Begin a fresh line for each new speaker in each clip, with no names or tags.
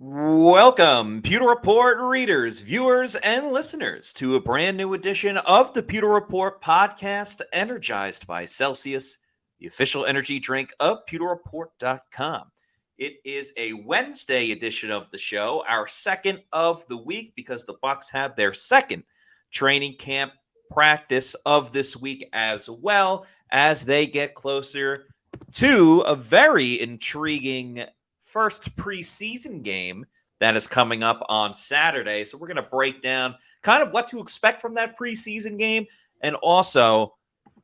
Welcome, Pewter Report readers, viewers, and listeners to a brand new edition of the Pewter Report podcast, energized by Celsius, the official energy drink of pewterreport.com. It is a Wednesday edition of the show, our second of the week, because the Bucs have their second training camp practice of this week, as well as they get closer to a very intriguing first preseason game that is coming up on Saturday. So we're going to break down kind of what to expect from that preseason game and also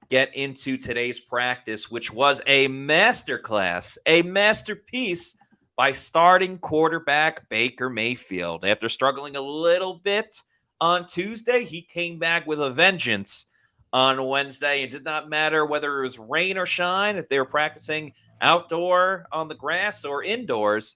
get into today's practice, which was a masterclass, a masterpiece by starting quarterback Baker Mayfield. After struggling a little bit on Tuesday, he came back with a vengeance on Wednesday. It did not matter whether it was rain or shine, if they were practicing outdoor on the grass or indoors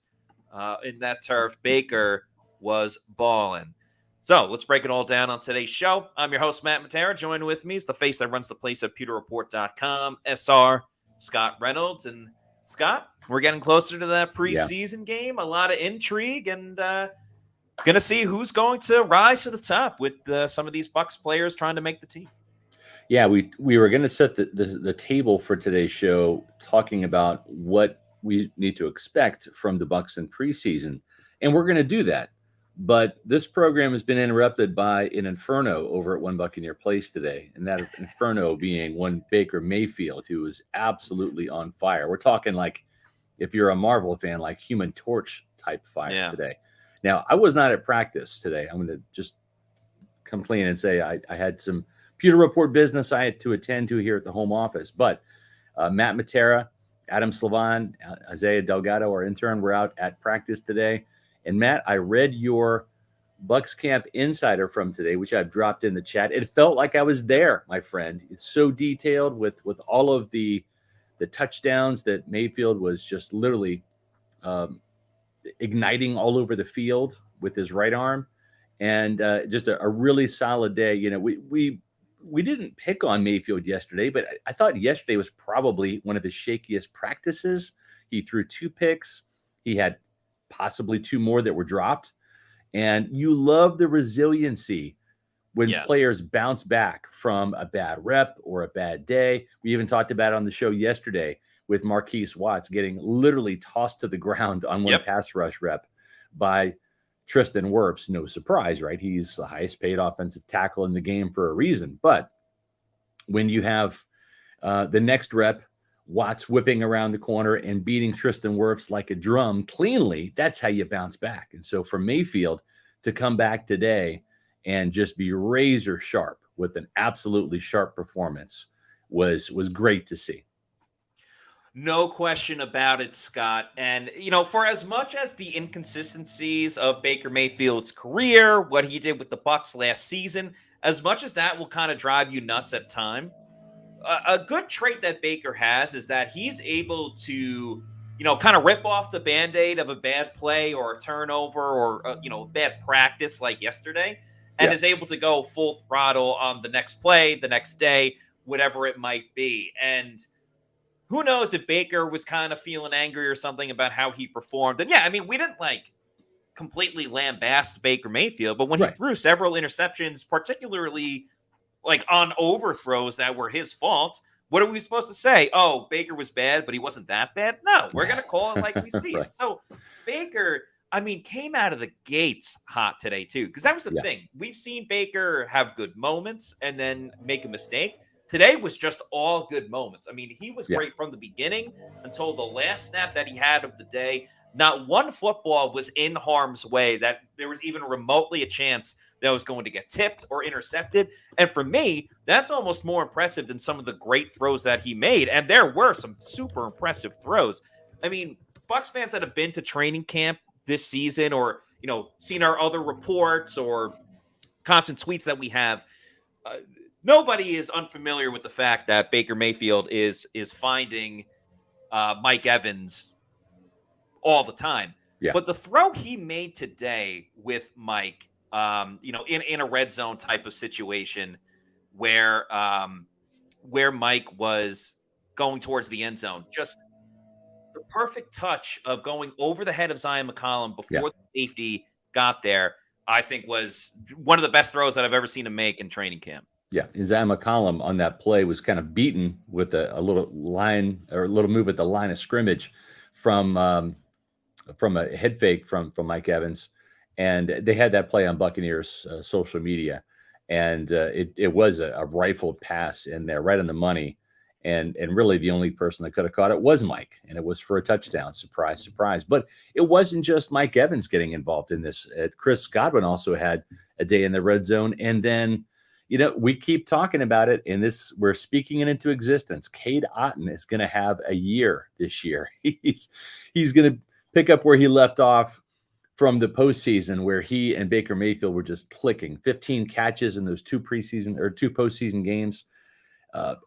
in that turf, Baker was balling. So let's break it all down on today's show. I'm your host, Matt Matera. Joining with me is the face that runs the place at pewterreport.com, SR Scott Reynolds. And Scott, we're getting closer to that preseason game. A lot of intrigue, and going to see who's going to rise to the top with some of these Bucs players trying to make the team.
Yeah, we were going to set the table for today's show, talking about what we need to expect from the Bucs in preseason, and we're going to do that. But this program has been interrupted by an inferno over at One Buccaneer Place today, and that inferno being one Baker Mayfield, who is absolutely on fire. We're talking like, if you're a Marvel fan, like Human Torch type fire today. Now, I was not at practice today. I'm going to just come clean and say I had some Pewter Report business I had to attend to here at the home office. But Matt Matera, Adam Slavan, Isaiah Delgado, our intern, were out at practice today. And Matt, I read your Bucs Camp Insider from today, which I've dropped in the chat. It felt like I was there, my friend. It's so detailed with all of the touchdowns that Mayfield was just literally igniting all over the field with his right arm. And just a really solid day. You know, we didn't pick on Mayfield yesterday, but I thought yesterday was probably one of his shakiest practices. He threw 2 picks. He had possibly 2 more that were dropped. And you love the resiliency when players bounce back from a bad rep or a bad day. We even talked about it on the show yesterday with Marquise Watts getting literally tossed to the ground on one pass rush rep by Tristan Wirfs. No surprise, right? He's the highest paid offensive tackle in the game for a reason. But when you have the next rep, Watts whipping around the corner and beating Tristan Wirfs like a drum cleanly, that's how you bounce back. And so for Mayfield to come back today and just be razor sharp with an absolutely sharp performance was great to see.
No question about it, Scott. And, you know, for as much as the inconsistencies of Baker Mayfield's career, what he did with the Bucs last season, as much as that will kind of drive you nuts at time, a good trait that Baker has is that he's able to, you know, kind of rip off the Band-Aid of a bad play or a turnover or, you know, bad practice like yesterday, and is able to go full throttle on the next play, the next day, whatever it might be. And who knows if Baker was kind of feeling angry or something about how he performed. And yeah, I mean, we didn't like completely lambast Baker Mayfield, but when he threw several interceptions, particularly like on overthrows that were his fault, what are we supposed to say? Oh, Baker was bad, but he wasn't that bad? No, we're going to call it like we see it. So Baker, I mean, came out of the gates hot today too, because that was the thing. We've seen Baker have good moments and then make a mistake. Today was just all good moments. I mean, he was great from the beginning until the last snap that he had of the day. Not one football was in harm's way that there was even remotely a chance that was going to get tipped or intercepted. And for me, that's almost more impressive than some of the great throws that he made. And there were some super impressive throws. I mean, Bucs fans that have been to training camp this season or, you know, seen our other reports or constant tweets that we have, nobody is unfamiliar with the fact that Baker Mayfield is finding Mike Evans all the time. But the throw he made today with Mike, you know, in a red zone type of situation where Mike was going towards the end zone, just the perfect touch of going over the head of Zion McCollum
Yeah.
before the safety got there, I think was one of the best throws that I've ever seen him make in training camp.
Yeah, and Zion McCollum on that play was kind of beaten with a little line or a little move at the line of scrimmage from a head fake from Mike Evans, and they had that play on Buccaneers social media, and it was a rifled pass in there, right on the money, and really the only person that could have caught it was Mike, and it was for a touchdown. Surprise, surprise! But it wasn't just Mike Evans getting involved in this. Chris Godwin also had a day in the red zone, and then. We keep talking about it, and we're speaking it into existence. Cade Otton is going to have a year this year. He's going to pick up where he left off from the postseason, where he and Baker Mayfield were just clicking. 15 catches in those two postseason games,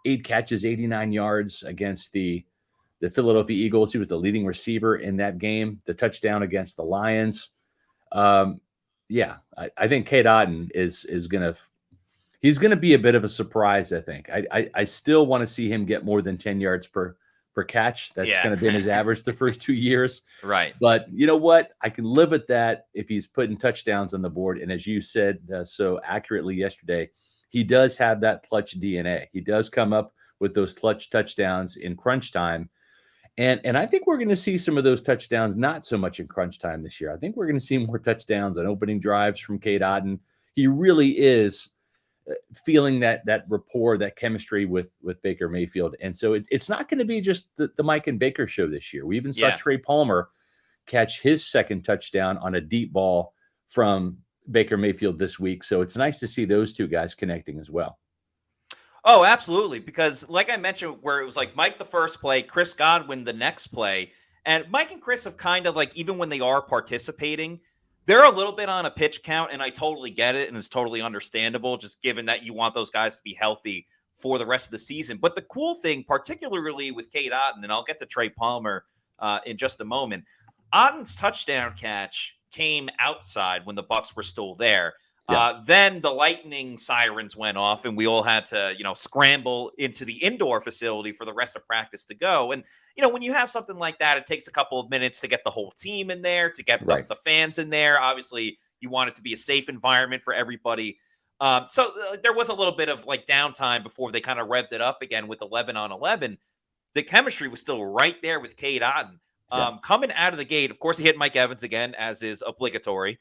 8 catches, 89 yards against the Philadelphia Eagles. He was the leading receiver in that game. The touchdown against the Lions. I think Cade Otton is going to. He's going to be a bit of a surprise, I think. I still want to see him get more than 10 yards per catch. That's kind of been his average the first 2 years.
Right.
But you know what? I can live with that if he's putting touchdowns on the board. And as you said so accurately yesterday, he does have that clutch DNA. He does come up with those clutch touchdowns in crunch time. And I think we're going to see some of those touchdowns, not so much in crunch time this year. I think we're going to see more touchdowns on opening drives from Cade Otton. He really is feeling that rapport, that chemistry with Baker Mayfield. And so it's not going to be just the Mike and Baker show this year. We even saw Trey Palmer catch his second touchdown on a deep ball from Baker Mayfield this week. So it's nice to see those two guys connecting as well.
Oh, absolutely. Because like I mentioned, where it was like Mike the first play, Chris Godwin the next play. And Mike and Chris have kind of like, even when they are participating, they're a little bit on a pitch count, and I totally get it, and it's totally understandable, just given that you want those guys to be healthy for the rest of the season. But the cool thing, particularly with Cade Otton, and I'll get to Trey Palmer in just a moment, Otton's touchdown catch came outside when the Bucs were still there. Then the lightning sirens went off, and we all had to, scramble into the indoor facility for the rest of practice to go. And, when you have something like that, it takes a couple of minutes to get the whole team in there, to get the fans in there. Obviously, you want it to be a safe environment for everybody. So there was a little bit of like downtime before they kind of revved it up again with 11 on 11. The chemistry was still right there with Cade Otton. Coming out of the gate, of course, he hit Mike Evans again, as is obligatory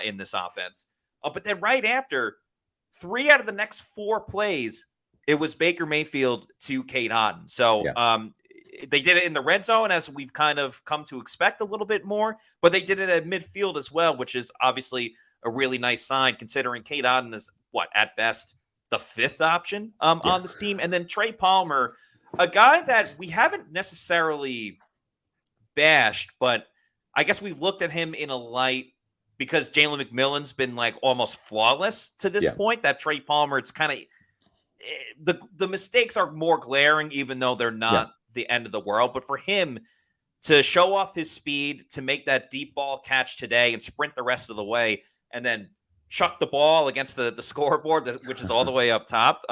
in this offense. But then right after, 3 out of the next 4 plays, it was Baker Mayfield to Cade Otton. So they did it in the red zone, as we've kind of come to expect a little bit more, but they did it at midfield as well, which is obviously a really nice sign, considering Cade Otton is, at best, the 5th option on this team. And then Trey Palmer, a guy that we haven't necessarily bashed, but I guess we've looked at him in a light because Jalen McMillan's been like almost flawless to this point. That Trey Palmer, it's kind of the mistakes are more glaring, even though they're not the end of the world. But for him to show off his speed, to make that deep ball catch today and sprint the rest of the way, and then chuck the ball against the scoreboard, which is all the way up top.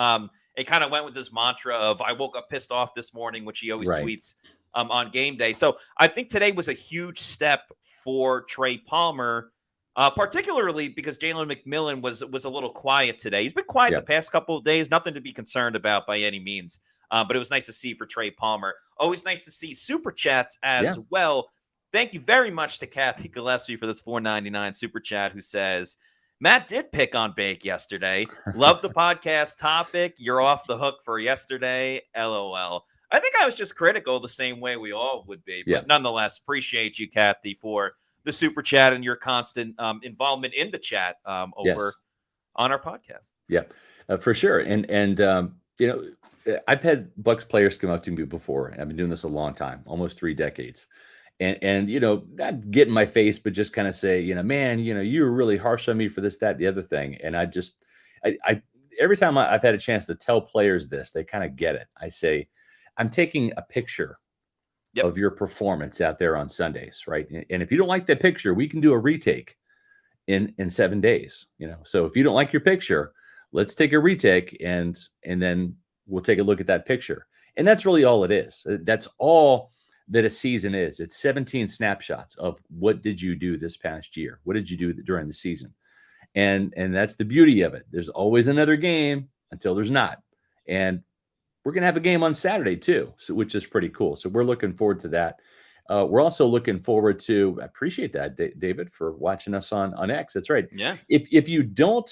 It kind of went with his mantra of "I woke up pissed off this morning," which he always tweets on game day. So I think today was a huge step for Trey Palmer. Particularly because Jalen McMillan was a little quiet today. He's been quiet the past couple of days, nothing to be concerned about by any means. But it was nice to see for Trey Palmer. Always nice to see super chats as well. Thank you very much to Kathy Gillespie for this $4.99 super chat, who says, Matt did pick on Bake yesterday. Love the podcast topic. You're off the hook for yesterday. LOL. I think I was just critical the same way we all would be. But nonetheless, appreciate you, Kathy, for the super chat and your constant involvement in the chat over on our podcast.
For sure. And I've had Bucs players come up to me before. I've been doing this a long time, almost 3 decades. And not get in my face, but just kind of say, man, you were really harsh on me for this, that, the other thing. And I every time I've had a chance to tell players this, they kind of get it. I say, I'm taking a picture of your performance out there on Sundays, right? And if you don't like that picture, we can do a retake in 7 days. So if you don't like your picture, let's take a retake and then we'll take a look at that picture. And that's really all it is. That's all that a season is. It's 17 snapshots of what did you do this past year? What did you do during the season? And that's the beauty of it. There's always another game until there's not. And we're going to have a game on Saturday too, so, which is pretty cool. So we're looking forward to that. We're also looking forward to, I appreciate that, David, for watching us on X. That's right.
Yeah.
If you don't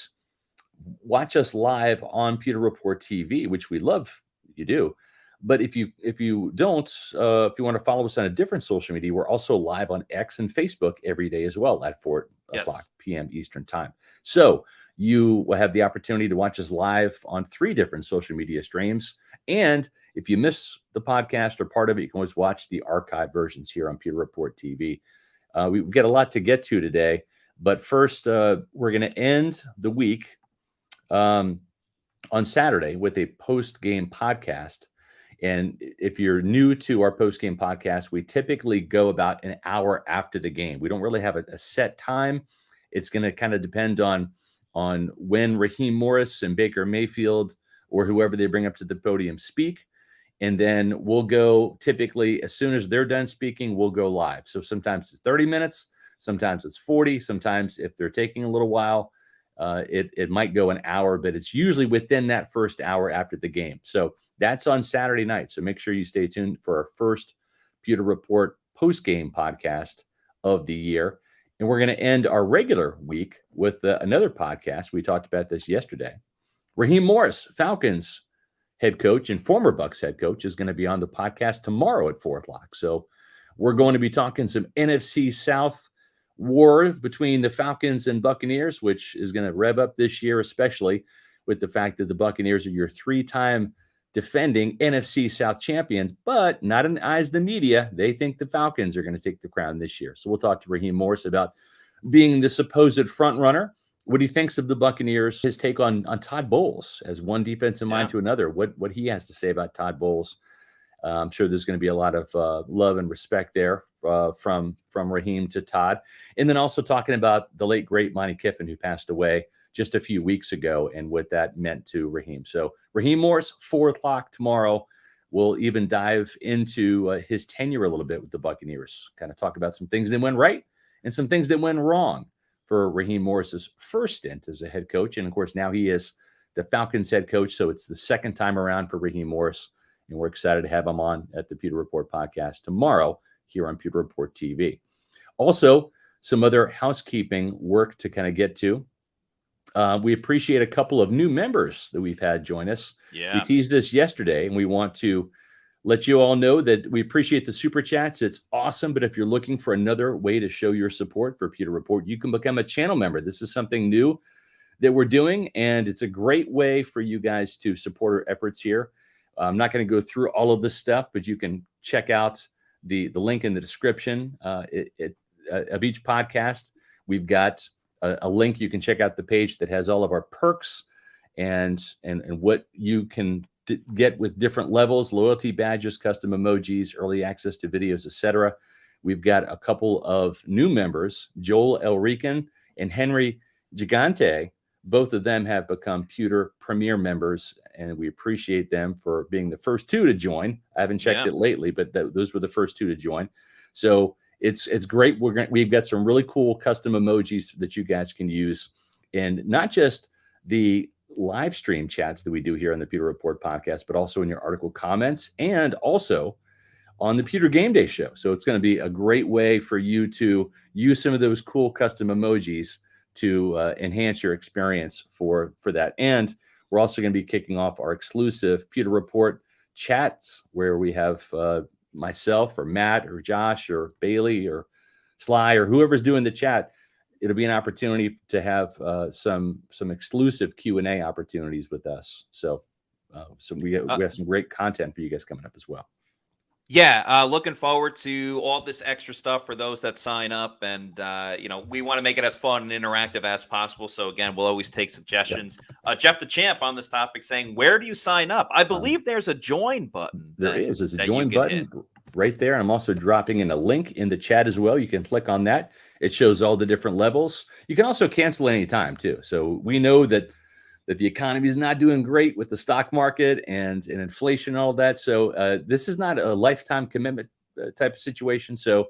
watch us live on Pewter Report TV, which we love you do, but if you don't, if you want to follow us on a different social media, we're also live on X and Facebook every day as well at 4 o'clock p.m. Eastern time. So you will have the opportunity to watch us live on 3 different social media streams. And if you miss the podcast or part of it, you can always watch the archive versions here on Pewter Report TV. We get a lot to get to today, but first, we're going to end the week on Saturday with a post-game podcast. And if you're new to our post-game podcast, we typically go about an hour after the game. We don't really have a set time. It's going to kind of depend on when Raheem Morris and Baker Mayfield or whoever they bring up to the podium speak. And then we'll go, typically, as soon as they're done speaking, we'll go live. So sometimes it's 30 minutes, sometimes it's 40, sometimes if they're taking a little while, it might go an hour, but it's usually within that first hour after the game. So that's on Saturday night. So make sure you stay tuned for our first Pewter Report post-game podcast of the year. And we're going to end our regular week with another podcast. We talked about this yesterday. Raheem Morris, Falcons head coach and former Bucs head coach, is going to be on the podcast tomorrow at 4 o'clock. So we're going to be talking some NFC South war between the Falcons and Buccaneers, which is going to rev up this year, especially with the fact that the Buccaneers are your 3-time defending NFC South champions, but not in the eyes of the media. They think the Falcons are going to take the crown this year. So we'll talk to Raheem Morris about being the supposed front runner, what he thinks of the Buccaneers, his take on Todd Bowles as one defensive mind to another, what he has to say about Todd Bowles. I'm sure there's going to be a lot of love and respect there from Raheem to Todd. And then also talking about the late, great Monty Kiffin, who passed away just a few weeks ago, and what that meant to Raheem. So Raheem Morris, 4 o'clock tomorrow. We'll even dive into his tenure a little bit with the Buccaneers, kind of talk about some things that went right and some things that went wrong for Raheem Morris's first stint as a head coach. And of course, now he is the Falcons head coach. So it's the second time around for Raheem Morris. And we're excited to have him on at the Pewter Report podcast tomorrow here on Pewter Report TV. Also, some other housekeeping work to kind of get to. We appreciate a couple of new members that we've had join us.
Yeah.
We teased this yesterday, and we want to let you all know that we appreciate the super chats. It's awesome. But if you're looking for another way to show your support for Pewter Report, you can become a channel member. This is something new that we're doing, and it's a great way for you guys to support our efforts here. I'm not going to go through all of this stuff, but you can check out the link in the description of each podcast. We've got a link. You can check out the page that has all of our perks and what you can get with different levels, loyalty badges, custom emojis, early access to videos, etc. We've got a couple of new members, Joel Elrican and Henry Gigante. Both of them have become Pewter Premier members, and we appreciate them for being the first 2 to join. I haven't checked it lately, but those were the first 2 to join. So it's great. We've got some really cool custom emojis that you guys can use, and not just the live stream chats that we do here on the Pewter Report podcast, but also in your article comments and also on the Pewter Game Day show. So it's going to be a great way for you to use some of those cool custom emojis to enhance your experience for that. And we're also going to be kicking off our exclusive Pewter Report chats, where we have myself or Matt or Josh or Bailey or Sly or whoever's doing the chat. It'll be an opportunity to have some exclusive Q&A opportunities with us. So we have some great content for you guys coming up as well.
Yeah, looking forward to all this extra stuff for those that sign up. And, we want to make it as fun and interactive as possible. So, again, we'll always take suggestions. Yep. Jeff the Champ on this topic saying, where do you sign up? I believe there's a join button.
There's a join button right there. I'm also dropping in a link in the chat as well. You can click on that. It shows all the different levels. You can also cancel any time, too. So we know that the economy is not doing great with the stock market and inflation and all that. So this is not a lifetime commitment type of situation. So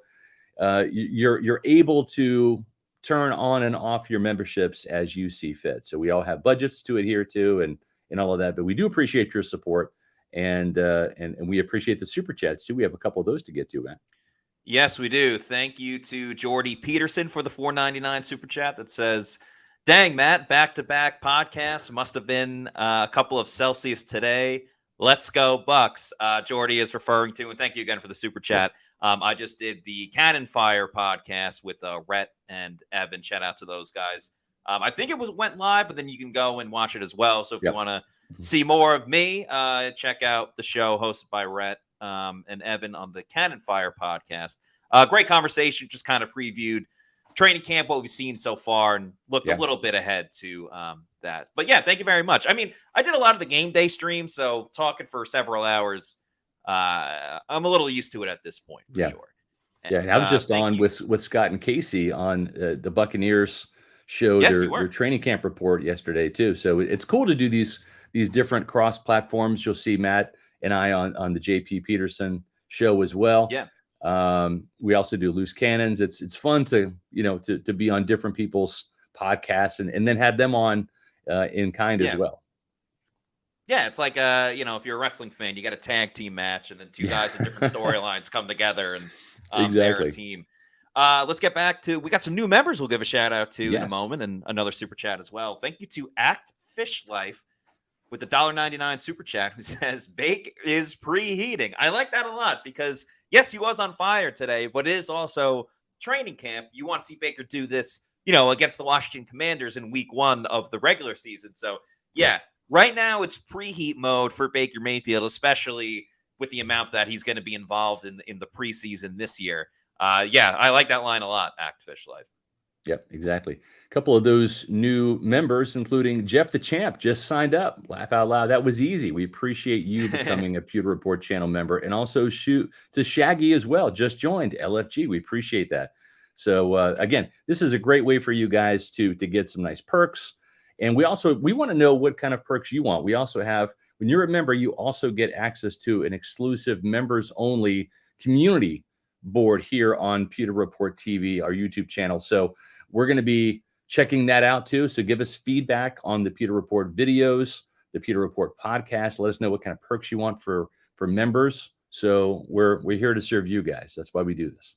you're able to turn on and off your memberships as you see fit. So we all have budgets to adhere to and all of that, but we do appreciate your support and we appreciate the super chats too. We have a couple of those to get to, man.
Yes, we do. Thank you to Jordy Peterson for the $4.99 super chat that says, "Dang, Matt, back-to-back podcasts. Must have been a couple of Celsius today. Let's go Bucks." Jordy is referring to, and thank you again for the super chat. I just did the Cannon Fire podcast with Rhett and Evan. Shout out to those guys. I think it went live, but then you can go and watch it as well. So if you want to see more of me, check out the show hosted by Rhett and Evan on the Cannon Fire podcast. Great conversation. Just kind of previewed training camp, what we've seen so far, and looked a little bit ahead to that. But yeah, thank you very much. I mean, I did a lot of the game day stream, so talking for several hours, I'm a little used to it at this point, for sure.
And I was just on with Scott and Casey on the Buccaneers show, their training camp report yesterday too. So it's cool to do these different cross platforms. You'll see Matt and I on the JP Peterson show as well.
Yeah.
We also do loose cannons. It's fun to be on different people's podcasts and then have them on in kind as well.
Yeah, it's like if you're a wrestling fan, you got a tag team match, and then two guys in different storylines come together, and they're a team. Let's get back to, we got some new members we'll give a shout out to in a moment, and another super chat as well. Thank you to Act Fish Life with the $1.99 super chat, who says Bake is preheating. I like that a lot because yes, he was on fire today, but it is also training camp. You want to see Baker do this, against the Washington Commanders in week 1 of the regular season. So right now it's preheat mode for Baker Mayfield, especially with the amount that he's going to be involved in the preseason this year. I like that line a lot, Act Fish Life.
Yep, exactly. A couple of those new members, including Jeff the Champ, just signed up. Laugh out loud. That was easy. We appreciate you becoming a Pewter Report channel member. And also to Shaggy as well, just joined LFG. We appreciate that. So again, this is a great way for you guys to get some nice perks. And we want to know what kind of perks you want. We also have, when you're a member, you also get access to an exclusive members only community board here on Pewter Report TV, our YouTube channel. So we're going to be checking that out too. So give us feedback on the Pewter Report videos, the Pewter Report podcast. Let us know what kind of perks you want for members. So we're here to serve you guys. That's why we do this.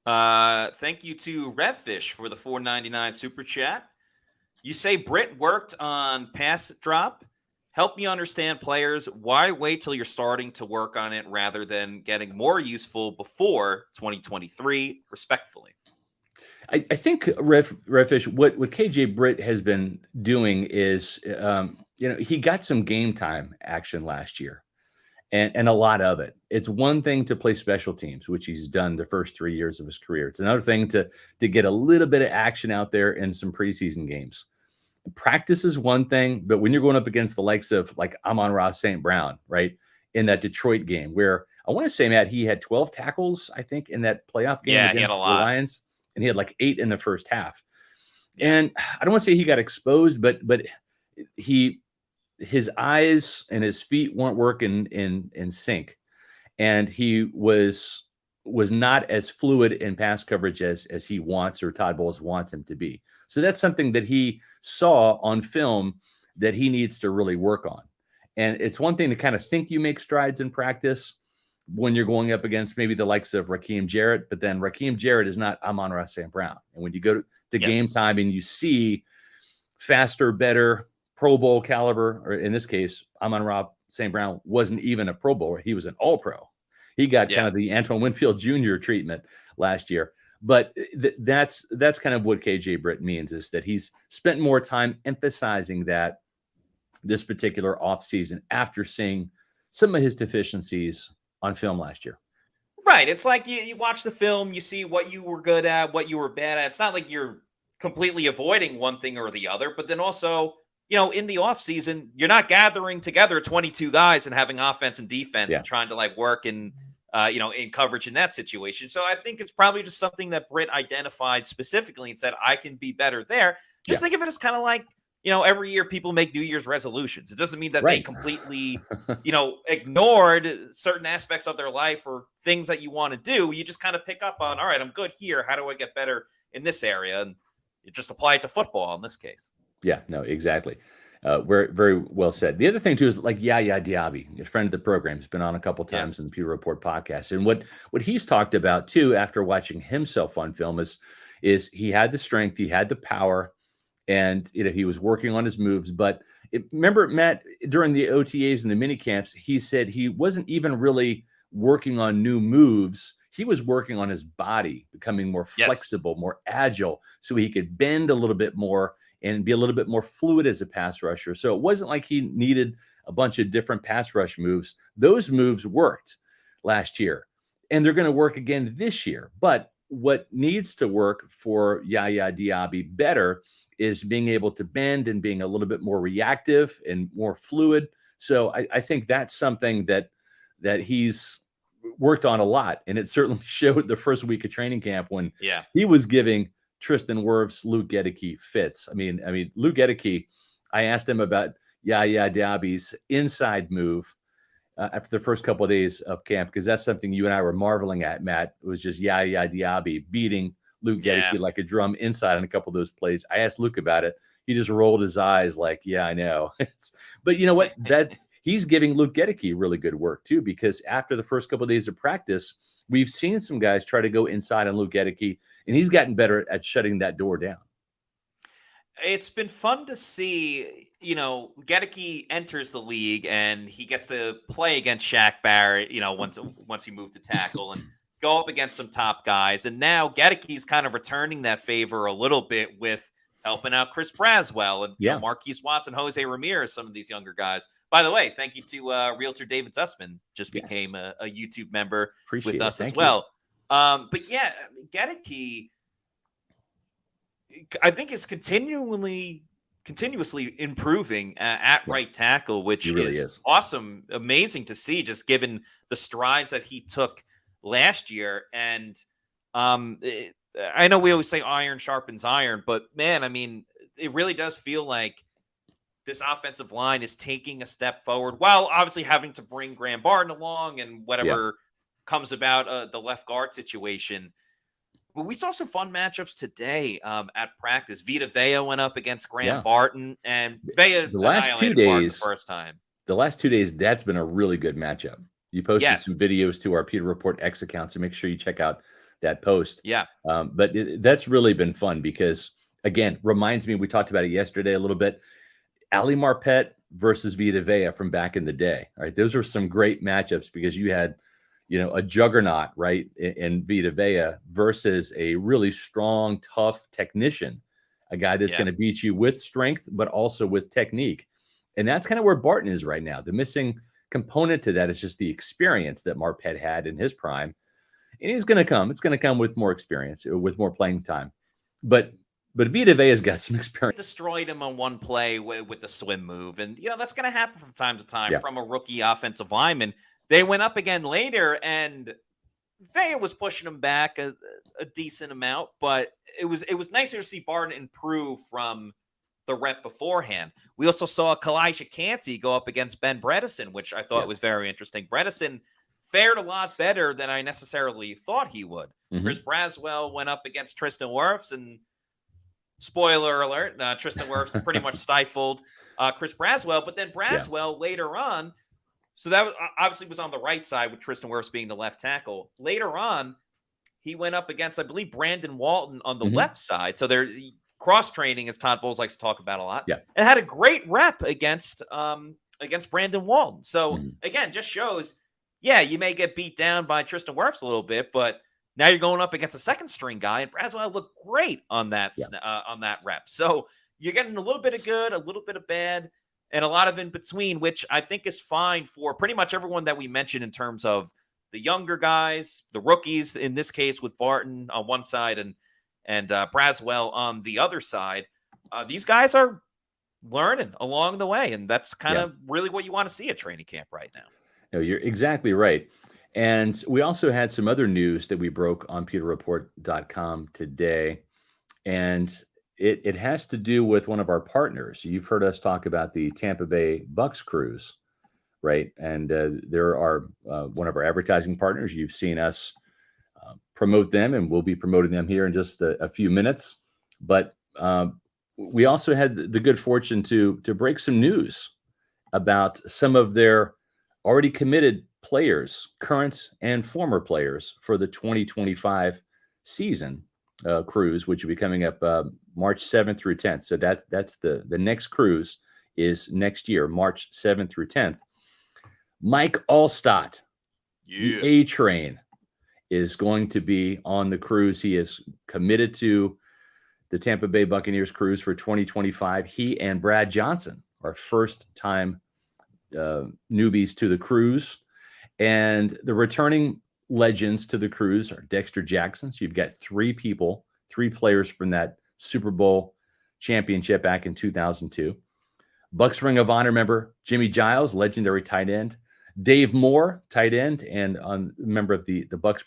Thank you to Revfish for the $4.99 super chat. You say Britt worked on pass drop. Help me understand, players. Why wait till you're starting to work on it rather than getting more useful before 2023, respectfully?
I think Redfish, what KJ Britt has been doing is, he got some game time action last year, and a lot of it. It's one thing to play special teams, which he's done the first 3 years of his career. It's another thing to get a little bit of action out there in some preseason games. Practice is one thing, but when you're going up against the likes of like Amon-Ra St. Brown, right, in that Detroit game, where I want to say, Matt, he had 12 tackles, I think, in that playoff game against the Lions. And he had like 8 in the first half. And I don't want to say he got exposed, but his eyes and his feet weren't working in sync. And he was not as fluid in pass coverage as he wants, or Todd Bowles wants him to be. So that's something that he saw on film that he needs to really work on. And it's one thing to kind of think you make strides in practice when you're going up against maybe the likes of Raheem Jarrett, but then Raheem Jarrett is not Amon-Ra St. Brown. And when you go to game time and you see faster, better Pro Bowl caliber, or in this case, Amon-Ra St. Brown wasn't even a Pro Bowler. He was an All-Pro. He got kind of the Antoine Winfield Jr. treatment last year. But that's kind of what KJ Britt means, is that he's spent more time emphasizing that this particular offseason after seeing some of his deficiencies on film last year.
Right. It's like you watch the film, you see what you were good at, what you were bad at. It's not like you're completely avoiding one thing or the other, but then also, in the offseason, you're not gathering together 22 guys and having offense and defense and trying to like work in coverage in that situation. So I think it's probably just something that Britt identified specifically and said, I can be better there. Just think of it as kind of like every year people make New Year's resolutions. It doesn't mean that they
Right.
completely, ignored certain aspects of their life or things that you want to do. You just kind of pick up on, all right, I'm good here. How do I get better in this area? And you just apply it to football in this case.
Yeah, no, exactly. Very, very well said. The other thing too is like Yaya Diaby, a friend of the program, has been on a couple times in
Yes.
the Pewter Report podcast, and what he's talked about too after watching himself on film is he had the strength, he had the power, and he was working on his moves. But remember, Matt, during the OTAs and the mini camps, he said he wasn't even really working on new moves. He was working on his body, becoming more
Yes.
flexible, more agile, so he could bend a little bit more and be a little bit more fluid as a pass rusher. So it wasn't like he needed a bunch of different pass rush moves. Those moves worked last year, and they're going to work again this year. But what needs to work for Yaya Diaby better is being able to bend and being a little bit more reactive and more fluid. So I think that's something that he's worked on a lot, and it certainly showed the first week of training camp when
Yeah.
he was giving Tristan Wirfs, Luke Gedeke fits. I mean, Luke Gedeke. I asked him about Yaya Diaby's inside move after the first couple of days of camp, because that's something you and I were marveling at, Matt. It was just Yaya Diaby beating Luke
Yeah.
Gedeke like a drum inside on a couple of those plays. I asked Luke about it. He just rolled his eyes like, yeah, I know. But you know what? That he's giving Luke Gedeke really good work too, because after the first couple of days of practice, we've seen some guys try to go inside on Luke Gedeke, and he's gotten better at shutting that door down.
It's been fun to see, Gedeke enters the league and he gets to play against Shaq Barrett, once he moved to tackle and go up against some top guys. And now Gedeke's kind of returning that favor a little bit with helping out Chris Braswell and,
Yeah,
Marquise Watson, Jose Ramirez, some of these younger guys. By the way, thank you to Realtor David Zussman, just
yes,
became a YouTube member with
appreciate it.
us as
Thank you.
well. But yeah, Gedeke, I think is continuously improving at
Yeah,
right tackle,
he
which
really
is
is.
awesome, amazing to see, just given the strides that he took last year. And I know we always say iron sharpens iron, but man, I mean, it really does feel like this offensive line is taking a step forward while obviously having to bring Graham Barton along and
Yeah,
whatever comes about the left guard situation. Well, we saw some fun matchups today at practice. Vita Vea went up against Graham
yeah.
Barton, and Vea
The last two
annihilated Barton the
days,
first time.
that's been a really good matchup. You posted some
Yes.
videos to our Peter Report X account, so make sure you check out that post.
Yeah.
But that's really been fun because, again, reminds me, we talked about it yesterday a little bit. Ali Marpet versus Vita Vea from back in the day. All right. Those are some great matchups because you had, a juggernaut, right, in Vita Vea versus a really strong, tough technician, a guy that's
Yeah.
going to beat you with strength, but also with technique. And that's kind of where Barton is right now. The missing component to that is just the experience that Marpet had in his prime. And he's going to come. It's going to come with more experience, with more playing time. But Vita Vea's got some experience.
Destroyed him on one play with the swim move. And, that's going to happen from time to time
Yeah.
from a rookie offensive lineman. They went up again later, and Vea was pushing him back a decent amount, but it was nicer to see Barton improve from the rep beforehand. We also saw Kalijah Canty go up against Ben Bredesen, which I thought
Yeah.
was very interesting. Bredesen fared a lot better than I necessarily thought he would.
Mm-hmm.
Chris Braswell went up against Tristan Wirfs, and spoiler alert, Tristan Wirfs pretty much stifled Chris Braswell, but then Braswell later on, so that was obviously was on the right side with Tristan Wirfs being the left tackle. Later on, he went up against, I believe, Brandon Walton on the left side. So they're cross training, as Todd Bowles likes to talk about a lot.
Yeah.
And had a great rep against Brandon Walton. So again, just shows, you may get beat down by Tristan Wirfs a little bit, but now you're going up against a second string guy, and Braswell looked great on that rep. So you're getting a little bit of good, a little bit of bad, and a lot of in between, which I think is fine for pretty much everyone that we mentioned in terms of the younger guys, the rookies, in this case with Barton on one side and Braswell on the other side. These guys are learning along the way, and that's kind of really what you want to see at training camp right now.
No, you're exactly right. And we also had some other news that we broke on pewterreport.com today. And It has to do with one of our partners. You've heard us talk about the Tampa Bay Bucs Cruise, right? And there are one of our advertising partners. You've seen us promote them, and we'll be promoting them here in just a few minutes. But we also had the good fortune to break some news about some of their already committed players, current and former players, for the 2025 season cruise, which will be coming up March 7th through 10th. So that's the next cruise is next year, March 7th through 10th. Mike Allstott, the A Train, is going to be on the cruise. He is committed to the Tampa Bay Buccaneers cruise for 2025. He and Brad Johnson are first-time newbies to the cruise. And the returning legends to the cruise are Dexter Jackson. So you've got three players from that Super Bowl championship back in 2002. Bucs Ring of Honor member Jimmy Giles, legendary tight end. Dave Moore, tight end and member of the Bucs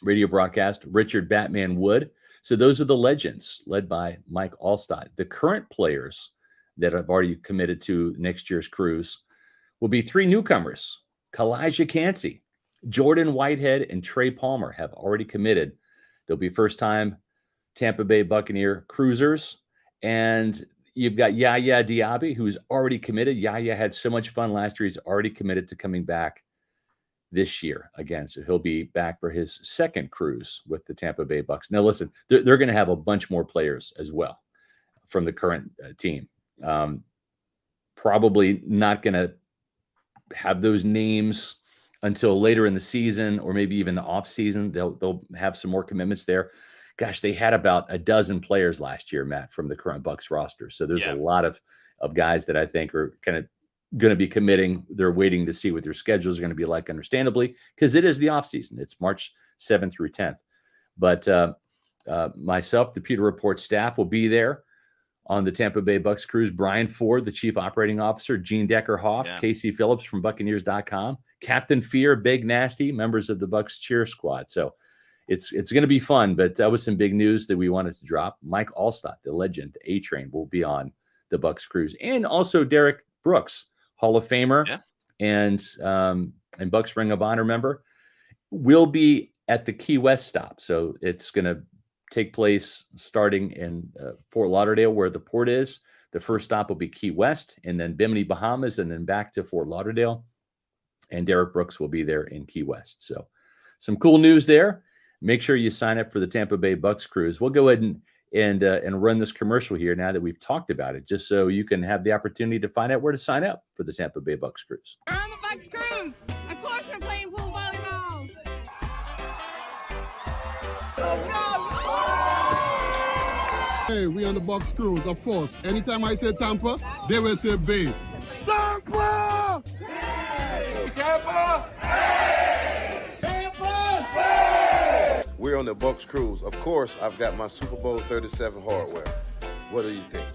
radio broadcast. Richard Batman Wood. So those are the legends led by Mike Allstott. The current players that have already committed to next year's cruise will be three newcomers. Kalijah Cansey, Jordan Whitehead, and Trey Palmer have already committed. They'll be first-time Tampa Bay Buccaneer cruisers. And you've got Yaya Diaby, who's already committed. Yaya had so much fun last year. He's already committed to coming back this year again. So he'll be back for his second cruise with the Tampa Bay Bucs. Now, listen, they're going to have a bunch more players as well from the current team. Probably not going to have those names until later in the season or maybe even the off season. They'll have some more commitments there. Gosh, they had about a dozen players last year, Matt, from the current Bucs roster. So there's a lot of guys that I think are kind of going to be committing. They're waiting to see what their schedules are going to be like, understandably, because it is the off season. It's March 7th through 10th. But myself, the Pewter Report staff will be there on the Tampa Bay Bucs cruise. Brian Ford, the chief operating officer, Gene Decker-Hoff, Casey Phillips from Buccaneers.com, Captain Fear, Big Nasty, members of the Bucs cheer squad. So it's going to be fun, but that was some big news that we wanted to drop. Mike Allstott, the legend, the A Train, will be on the Bucs cruise. And also Derek Brooks, Hall of Famer and Bucs Ring of Honor member, will be at the Key West stop. So it's going to take place starting in Fort Lauderdale, where the port is. The first stop will be Key West, and then Bimini, Bahamas, and then back to Fort Lauderdale. And Derek Brooks will be there in Key West. So some cool news there. Make sure you sign up for the Tampa Bay Bucs cruise. We'll go ahead and run this commercial here now that we've talked about it, just so you can have the opportunity to find out where to sign up for the Tampa Bay Bucs cruise.
We're on the Bucs Cruise. Of course, we're playing pool volleyball.
Hey, we on the Bucs Cruise, of course. Anytime I say Tampa, they will say Bay. Tampa! Hey! Tampa!
Hey! Tampa! Hey! We're on the Bucs Cruise. Of course, I've got my Super Bowl 37 hardware. What do you think?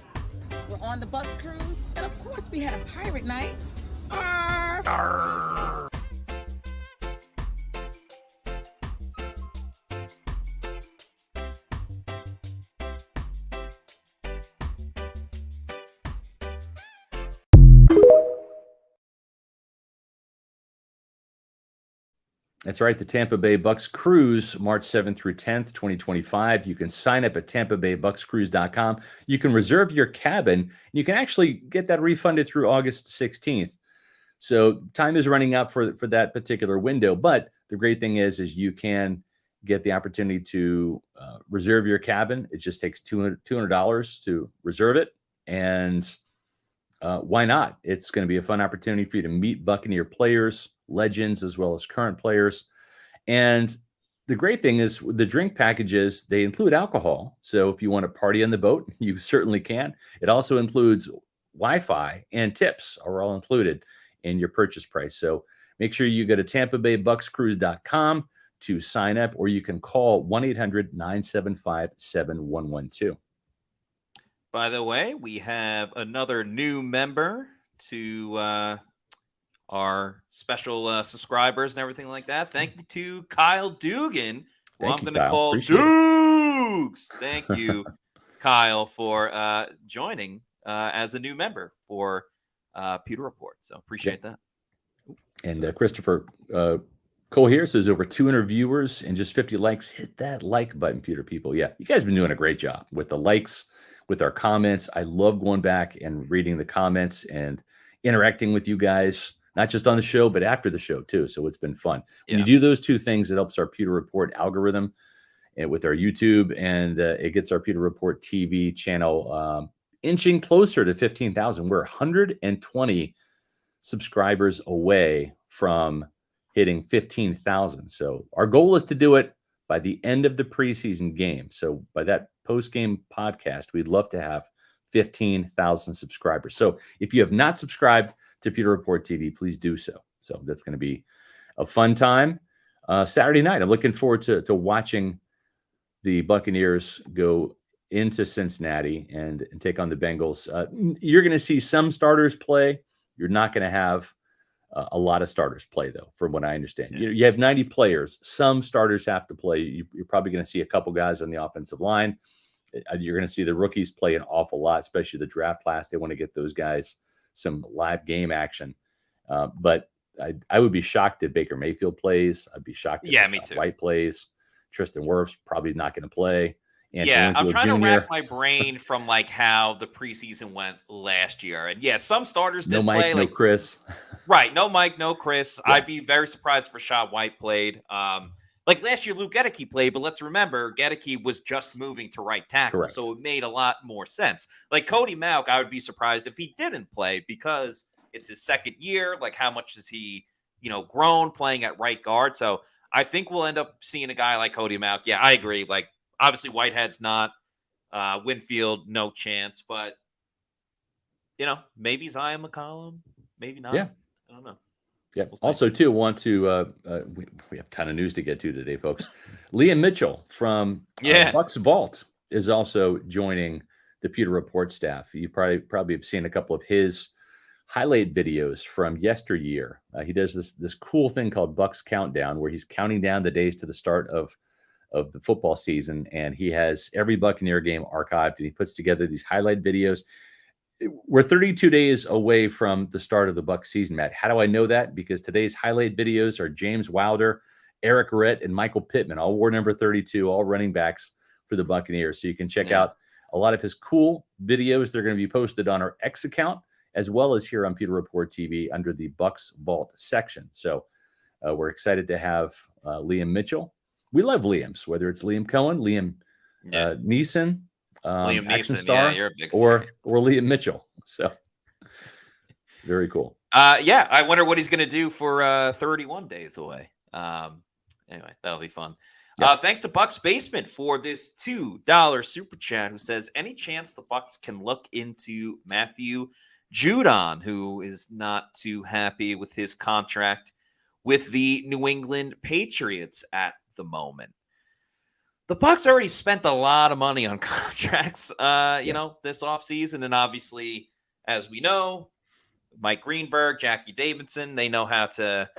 We're on the Bucs Cruise, and of course we had a pirate night. Arr!
Arr!
That's right. The Tampa Bay Bucs cruise, March 7th through 10th, 2025. You can sign up at tampabaybucscruise.com. You can reserve your cabin, and you can actually get that refunded through August 16th. So time is running out for that particular window. But the great thing is you can get the opportunity to reserve your cabin. It just takes $200 to reserve it. And why not? It's going to be a fun opportunity for you to meet Buccaneer players, legends, as well as current players. And the great thing is the drink packages, they include alcohol. So if you want to party on the boat, you certainly can. It also includes Wi-Fi, and tips are all included in your purchase price. So make sure you go to tampabaybucscruise.com to sign up, or you can call 1-800-975-7112.
By the way, we have another new member to our special subscribers and everything like that. Thank you to Kyle Dugan, who I'm going to call Dukes. Thank you. Kyle, for joining as a new member for Pewter Report. So appreciate that.
And Christopher Cole here says over 200 viewers and just 50 likes. Hit that like button, Pewter people. Yeah, you guys have been doing a great job with the likes, with our comments. I love going back and reading the comments and interacting with you guys, not just on the show, but after the show too. So it's been fun. When you do those two things, it helps our Pewter Report algorithm and with our YouTube, and it gets our Pewter Report TV channel inching closer to 15,000. We're 120 subscribers away from hitting 15,000. So our goal is to do it by the end of the preseason game. So by that post-game podcast, we'd love to have 15,000 subscribers. So if you have not subscribed to Pewter Report TV, please do so. So that's going to be a fun time. Saturday night, I'm looking forward to watching the Buccaneers go into Cincinnati and take on the Bengals. You're going to see some starters play. You're not going to have a lot of starters play, though, from what I understand. You have 90 players. Some starters have to play. You're probably going to see a couple guys on the offensive line. You're going to see the rookies play an awful lot, especially the draft class. They want to get those guys some live game action. But I would be shocked if Baker Mayfield plays. I'd be shocked if
me too.
White plays. Tristan Wirfs probably not going to play.
I'm trying to wrap my brain from like how the preseason went last year. And some starters did play.
No Chris.
Right. No Mike, no Chris.
Yeah.
I'd be very surprised if Rashad White played. Like last year, Luke Gedeke played, but let's remember, Gedeke was just moving to right tackle.
Correct.
So it made a lot more sense. Like Cody Mauch, I would be surprised if he didn't play because it's his second year. Like how much has he, grown playing at right guard? So I think we'll end up seeing a guy like Cody Mauch. Yeah, I agree. Like obviously Whitehead's not, Winfield, no chance, but maybe Zion McCollum, maybe not.
Yeah.
I don't know.
Yeah. Also, too, want to we have a ton of news to get to today, folks. Liam Mitchell from Bucs Vault is also joining the Pewter Report staff. You probably have seen a couple of his highlight videos from yesteryear. He does this cool thing called Bucs Countdown, where he's counting down the days to the start of the football season, and he has every Buccaneer game archived, and he puts together these highlight videos. We're 32 days away from the start of the Bucs season, Matt. How do I know that? Because today's highlight videos are James Wilder, Eric Rhett, and Michael Pittman, all wore number 32, all running backs for the Buccaneers. So you can check out a lot of his cool videos. They're going to be posted on our X account, as well as here on Pewter Report TV under the Bucs Vault section. So we're excited to have Liam Mitchell. We love Liams, whether it's Liam Cohen, Liam Neeson,
Liam
action
Neeson,
star,
you're a big
or
fan.
Liam Mitchell. So very cool.
I wonder what he's going to do for 31 days away. Anyway, that'll be fun.
Yeah.
Thanks to Bucks Basement for this $2 super chat, who says, any chance the Bucks can look into Matthew Judon, who is not too happy with his contract with the New England Patriots at the moment? The Bucs already spent a lot of money on contracts, this offseason. And obviously, as we know, Mike Greenberg, Jackie Davidson, they know how to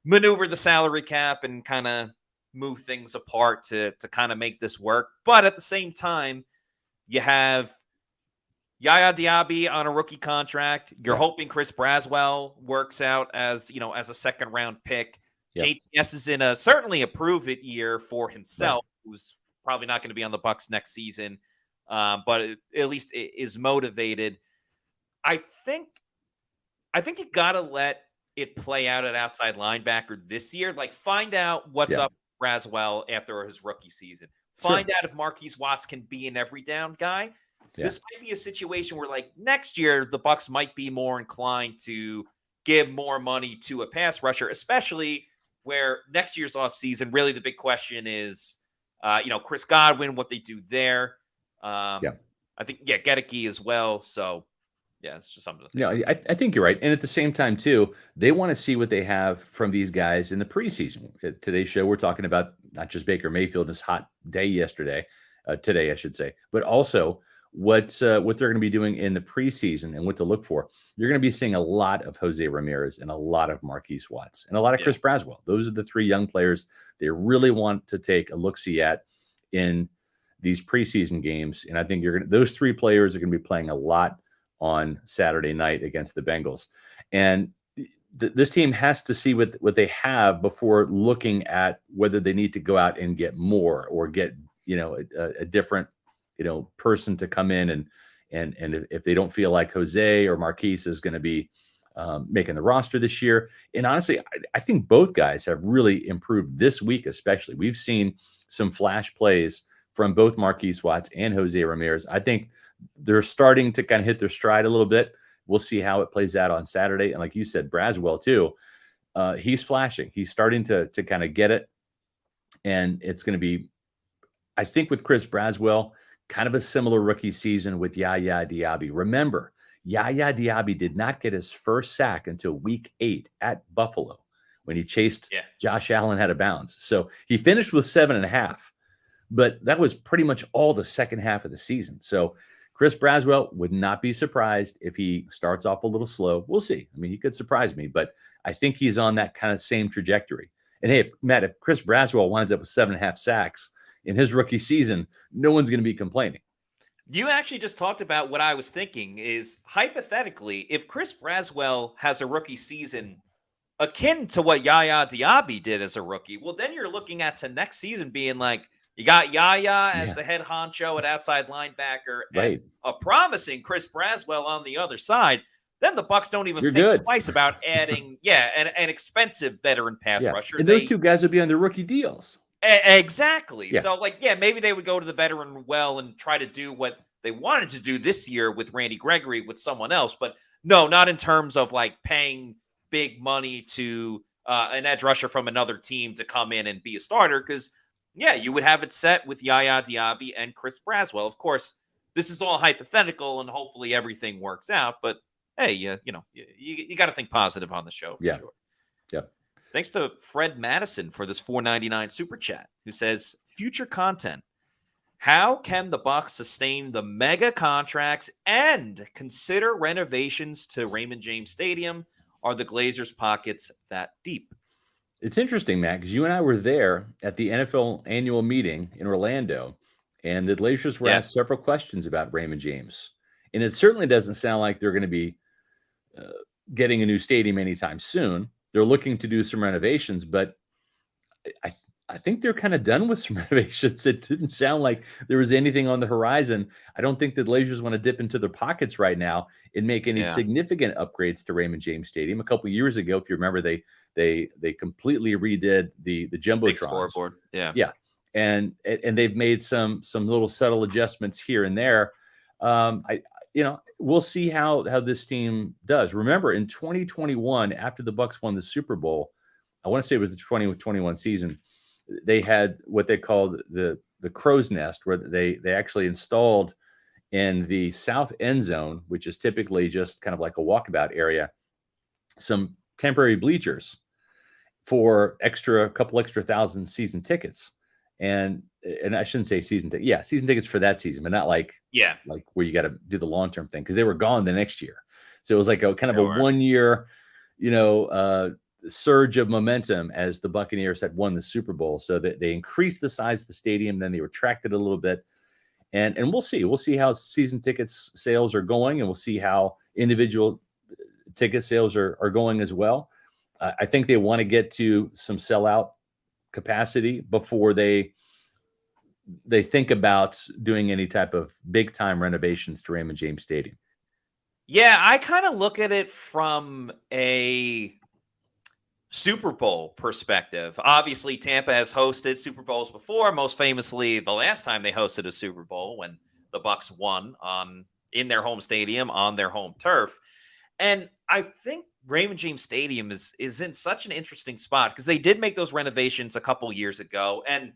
maneuver the salary cap and kind of move things apart to kind of make this work. But at the same time, you have Yaya Diaby on a rookie contract. You're hoping Chris Braswell works out as a second round pick. JTS is in certainly a prove-it year for himself, who's probably not going to be on the Bucs next season, but at least is motivated. I think you got to let it play out at outside linebacker this year. Like, find out what's up with Braswell after his rookie season. Find out if Marquise Watts can be an every down guy. Yeah. This might be a situation where, like, next year the Bucs might be more inclined to give more money to a pass rusher, especially where next year's offseason, really the big question is, Chris Godwin, what they do there. I think, Gedeke as well. So, it's just something to think about.
I think you're right. And at the same time, too, they want to see what they have from these guys in the preseason. At today's show, we're talking about not just Baker Mayfield, this hot day today, I should say, but also what they're going to be doing in the preseason and what to look for. You're going to be seeing a lot of Jose Ramirez and a lot of Marquise Watts and a lot of Chris Braswell. Those are the three young players they really want to take a look-see at in these preseason games. And I think those three players are going to be playing a lot on Saturday night against the Bengals. And this team has to see what they have before looking at whether they need to go out and get more or get, a different, person to come in and if they don't feel like Jose or Marquise is going to be making the roster this year. And honestly, I think both guys have really improved this week, especially. We've seen some flash plays from both Marquise Watts and Jose Ramirez. I think they're starting to kind of hit their stride a little bit. We'll see how it plays out on Saturday. And like you said, Braswell too, he's flashing. He's starting to kind of get it. And it's going to be, I think with Chris Braswell, kind of a similar rookie season with Yaya Diaby. Remember, Yaya Diaby did not get his first sack until week 8 at Buffalo when he chased Josh Allen out of bounds. So he finished with 7.5, but that was pretty much all the second half of the season. So Chris Braswell would not be surprised if he starts off a little slow. We'll see. I mean, he could surprise me, but I think he's on that kind of same trajectory. And hey, Matt, if Chris Braswell winds up with 7.5 sacks in his rookie season, no one's going to be complaining.
You actually just talked about what I was thinking is, hypothetically, if Chris Braswell has a rookie season akin to what Yaya Diaby did as a rookie, well, then you're looking at to next season being like, you got Yaya as the head honcho at outside linebacker, and a promising Chris Braswell on the other side. Then the Bucs don't even think twice about adding, an expensive veteran pass rusher.
And those two guys would be on their rookie deals.
Exactly. Yeah. So, maybe they would go to the veteran well and try to do what they wanted to do this year with Randy Gregory with someone else. But no, not in terms of paying big money to an edge rusher from another team to come in and be a starter. Because, you would have it set with Yaya Diaby and Chris Braswell. Of course, this is all hypothetical and hopefully everything works out. But hey, you got to think positive on the show for sure.
Yeah.
Thanks to Fred Madison for this $4.99 super chat, who says, future content. How can the Bucs sustain the mega contracts and consider renovations to Raymond James Stadium? Are the Glazers' pockets that deep?
It's interesting, Matt, because you and I were there at the NFL annual meeting in Orlando, and the Glazers were asked several questions about Raymond James. And it certainly doesn't sound like they're going to be getting a new stadium anytime soon. They're looking to do some renovations, but I think they're kind of done with some renovations. It didn't sound like there was anything on the horizon. I don't think the Glazers want to dip into their pockets right now and make any significant upgrades to Raymond James Stadium. A couple of years ago, if you remember, they completely redid the jumbotron
big scoreboard.
Yeah, and they've made some little subtle adjustments here and there. We'll see how this team does. Remember, in 2021, after the Bucs won the Super Bowl, I want to say it was the 2021 season, they had what they called the crow's nest, where they actually installed in the south end zone, which is typically just kind of like a walkabout area, some temporary bleachers for a couple extra thousand season tickets. And I shouldn't say season tickets for that season, but not like where you got to do the long-term thing, because they were gone the next year. So it was like a kind of a 1 year, surge of momentum as the Buccaneers had won the Super Bowl. So that they increased the size of the stadium, then they retracted a little bit. And we'll see how season tickets sales are going, and we'll see how individual ticket sales are going as well. I think they want to get to some sellout capacity before they think about doing any type of big time renovations to Raymond James Stadium.
Yeah, I kind of look at it from a Super Bowl perspective. Obviously, Tampa has hosted Super Bowls before, most famously the last time they hosted a Super Bowl when the Bucs won in their home stadium on their home turf. And I think Raymond James Stadium is in such an interesting spot because they did make those renovations a couple years ago. And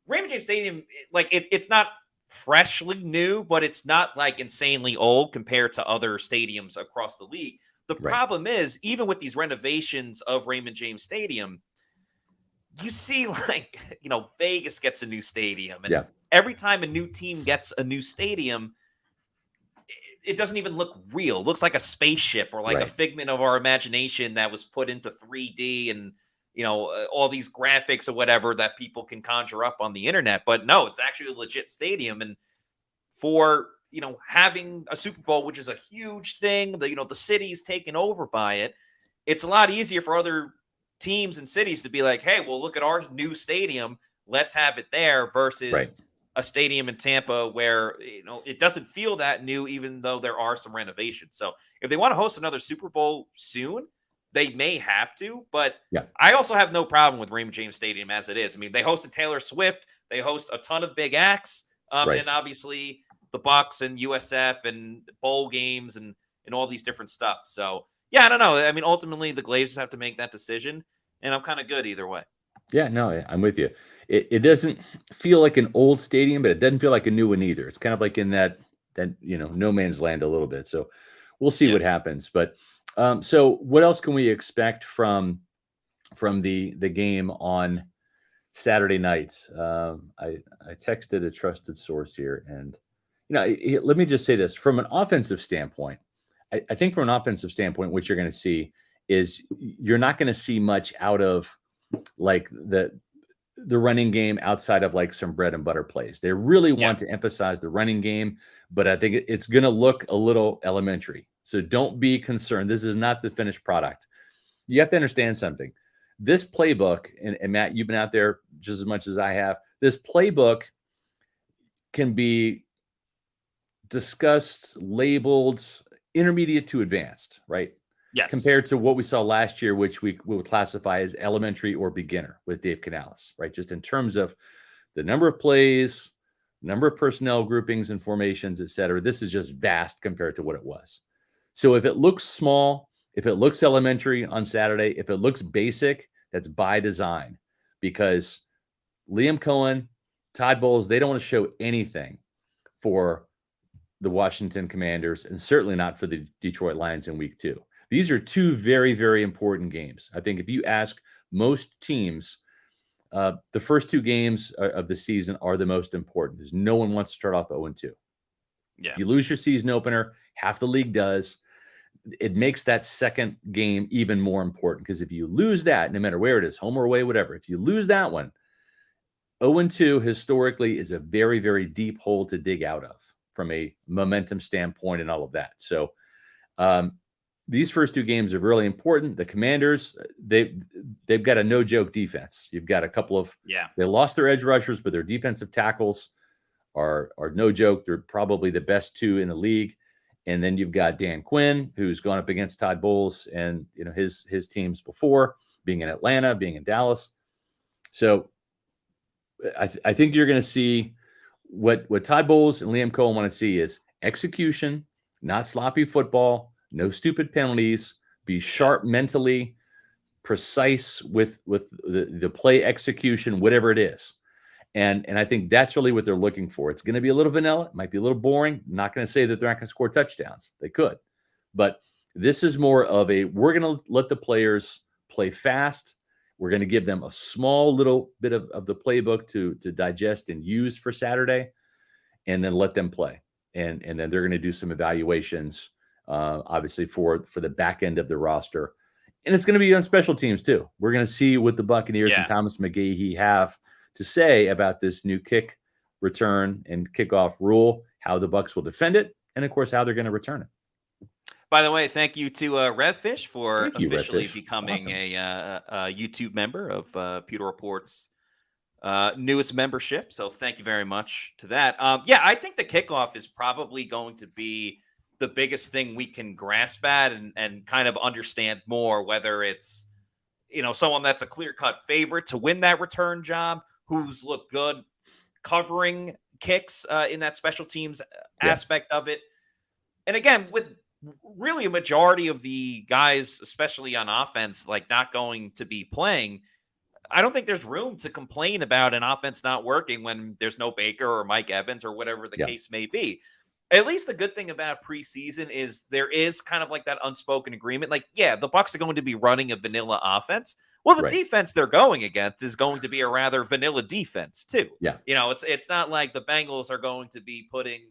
Raymond James Stadium, it's not freshly new, but it's not insanely old compared to other stadiums across the league. The problem is, even with these renovations of Raymond James Stadium, you see Vegas gets a new stadium. And every time a new team gets a new stadium, it doesn't even look real. It looks like a spaceship or a figment of our imagination that was put into 3D. And, all these graphics or whatever that people can conjure up on the internet. But no, it's actually a legit stadium. And for, having a Super Bowl, which is a huge thing, the city's taken over by it. It's a lot easier for other teams and cities to be like, hey, well, look at our new stadium. Let's have it there versus a stadium in Tampa where, it doesn't feel that new, even though there are some renovations. So if they want to host another Super Bowl soon, they may have to. But I also have no problem with Raymond James Stadium as it is. I mean, they hosted Taylor Swift. They host a ton of big acts. And obviously the Bucs and USF and bowl games and all these different stuff. So, yeah, I don't know. I mean, ultimately, the Glazers have to make that decision, and I'm kind of good either way.
Yeah, no, I'm with you. It doesn't feel like an old stadium, but it doesn't feel like a new one either. It's kind of like in that no man's land a little bit. So we'll see what happens. But so what else can we expect from the game on Saturday night? I texted a trusted source here, and let me just say this from an offensive standpoint. I think from an offensive standpoint, what you're going to see is you're not going to see much out of like the running game outside of like some bread and butter plays. They really want to emphasize the running game, but I think it's going to look a little elementary. So don't be concerned. This is not the finished product. You have to understand something. This playbook, and Matt, you've been out there just as much as I have. This playbook can be discussed, labeled intermediate to advanced, right?
Yes.
Compared to what we saw last year, which we would classify as elementary or beginner with Dave Canales, right? Just in terms of the number of plays, number of personnel groupings and formations, et cetera. This is just vast compared to what it was. So if it looks small, if it looks elementary on Saturday, if it looks basic, that's by design, because Liam Cohen, Todd Bowles, they don't want to show anything for the Washington Commanders, and certainly not for the Detroit Lions in week 2. These are two very, very important games. I think if you ask most teams, the first 2 games of the season are the most important, because no one wants to start off 0-2.
Yeah.
If you lose your season opener, half the league does. It makes that second game even more important, because if you lose that, no matter where it is, home or away, whatever, if you lose that one, 0-2 historically is a very, very deep hole to dig out of from a momentum standpoint and all of that. So these first 2 games are really important. The Commanders, they've got a no-joke defense. You've got a couple of they lost their edge rushers, but their defensive tackles are no joke. They're probably the best 2 in the league. And then you've got Dan Quinn, who's gone up against Todd Bowles and his teams before, being in Atlanta, being in Dallas. So I think you're going to see what Todd Bowles and Liam Cohen want to see is execution, not sloppy football, no stupid penalties, be sharp mentally, precise with the play execution, whatever it is. And I think that's really what they're looking for. It's going to be a little vanilla. It might be a little boring. I'm not going to say that they're not going to score touchdowns. They could. But this is more of we're going to let the players play fast. We're going to give them a small little bit of the playbook to digest and use for Saturday, and then let them play. And then they're going to do some evaluations, obviously, for the back end of the roster. And it's going to be on special teams, too. We're going to see what the Buccaneers and Thomas McGahee have to say about this new kick return and kickoff rule, how the Bucs will defend it, and, of course, how they're going to return it.
By the way, thank you to Redfish for officially
Redfish.
becoming
Awesome.
a YouTube member of Pewter Report's newest membership. So thank you very much to that. I think the kickoff is probably going to be the biggest thing we can grasp at and kind of understand more, whether it's, someone that's a clear-cut favorite to win that return job, who's looked good covering kicks in that special teams aspect of it. And again, with really a majority of the guys, especially on offense, like not going to be playing, I don't think there's room to complain about an offense not working when there's no Baker or Mike Evans or whatever the case may be. At least the good thing about preseason is there is kind of like that unspoken agreement. Like, the Bucs are going to be running a vanilla offense. Well, the defense they're going against is going to be a rather vanilla defense too.
Yeah.
It's not like the Bengals are going to be putting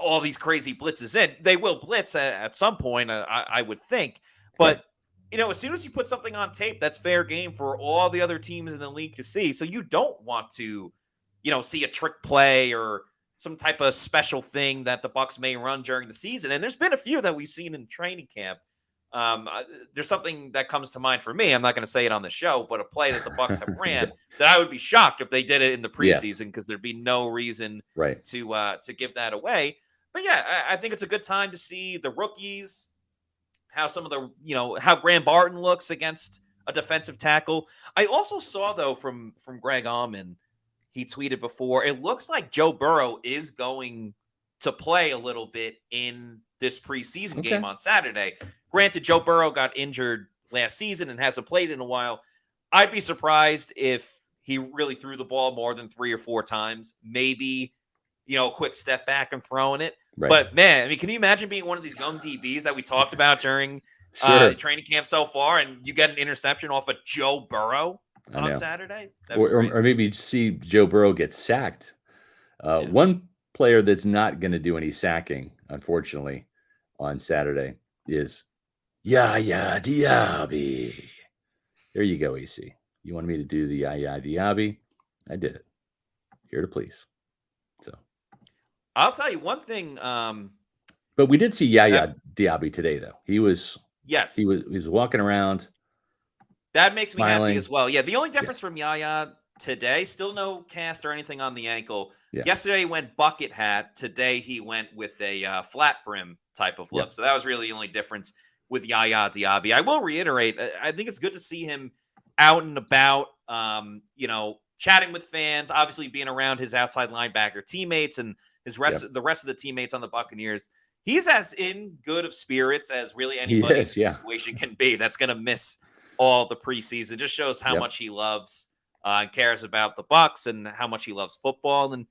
all these crazy blitzes in. They will blitz at some point, I would think. But as soon as you put something on tape, that's fair game for all the other teams in the league to see. So you don't want to, see a trick play or some type of special thing that the Bucs may run during the season. And there's been a few that we've seen in training camp. There's something that comes to mind for me. I'm not going to say it on the show, but a play that the Bucs have ran that I would be shocked if they did it in the preseason because there'd be no reason to give that away. But yeah, I think it's a good time to see the rookies, how some of the, how Graham Barton looks against a defensive tackle. I also saw though from Greg Allman, he tweeted before, it looks like Joe Burrow is going to play a little bit in this preseason game on Saturday. Granted, Joe Burrow got injured last season and hasn't played in a while. I'd be surprised if he really threw the ball more than 3 or 4 times. Maybe, a quick step back and throwing it. Right. But, man, I mean, can you imagine being one of these young DBs that we talked about during training camp so far, and you get an interception off of Joe Burrow on Saturday?
Or maybe see Joe Burrow get sacked. One player that's not going to do any sacking, unfortunately, on Saturday is Yaya Diaby. There you go, EC. You wanted me to do the Yaya Diaby? I did it. Here to please. So
I'll tell you one thing.
But we did see Yaya Diaby today, though. He was walking around.
That makes me happy as well. Yeah, the only difference from Yaya today, still no cast or anything on the ankle. Yeah. Yesterday he went bucket hat. Today he went with a flat brim type of look. So that was really the only difference with Yaya Diaby. I will reiterate, I think it's good to see him out and about, chatting with fans, obviously being around his outside linebacker teammates and the rest of the teammates on the Buccaneers. He's as in good of spirits as really anybody in this situation can be. That's going to miss all the preseason. It just shows how much he loves and cares about the Bucs and how much he loves football. And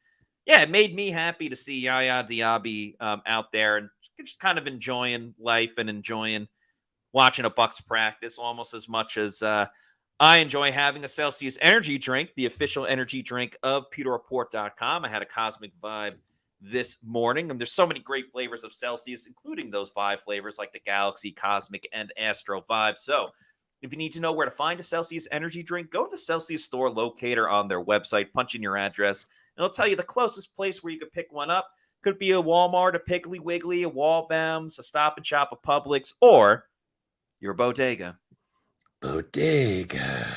it made me happy to see Yaya Diaby out there and just kind of enjoying life and enjoying watching a Bucs practice almost as much as I enjoy having a Celsius energy drink, the official energy drink of PewterReport.com. I had a Cosmic Vibe this morning, and there's so many great flavors of Celsius, including those 5 flavors like the Galaxy, Cosmic, and Astro Vibe. So if you need to know where to find a Celsius energy drink, go to the Celsius store locator on their website, punch in your address, and it'll tell you the closest place where you could pick one up. Could be a Walmart, a Piggly Wiggly, a Walbaum's, a Stop and Shop, a Publix, or your bodega.
Bodega.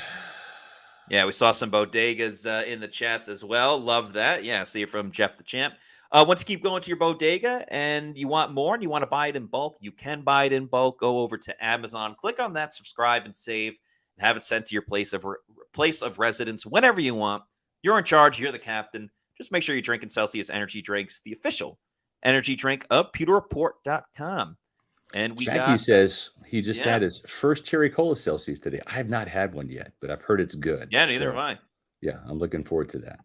Yeah, we saw some bodegas in the chats as well. Love that. Yeah, see you from Jeff the Champ. Once you keep going to your bodega and you want more and you want to buy it in bulk, you can buy it in bulk. Go over to Amazon, click on that, subscribe and save, and have it sent to your place of residence whenever you want. You're in charge. You're the captain. Just make sure you're drinking Celsius energy drinks, the official energy drink of PewterReport.com. And
Jackie says he just had his first cherry cola Celsius today. I have not had one yet, but I've heard it's good.
Yeah, neither have I.
Yeah, I'm looking forward to that.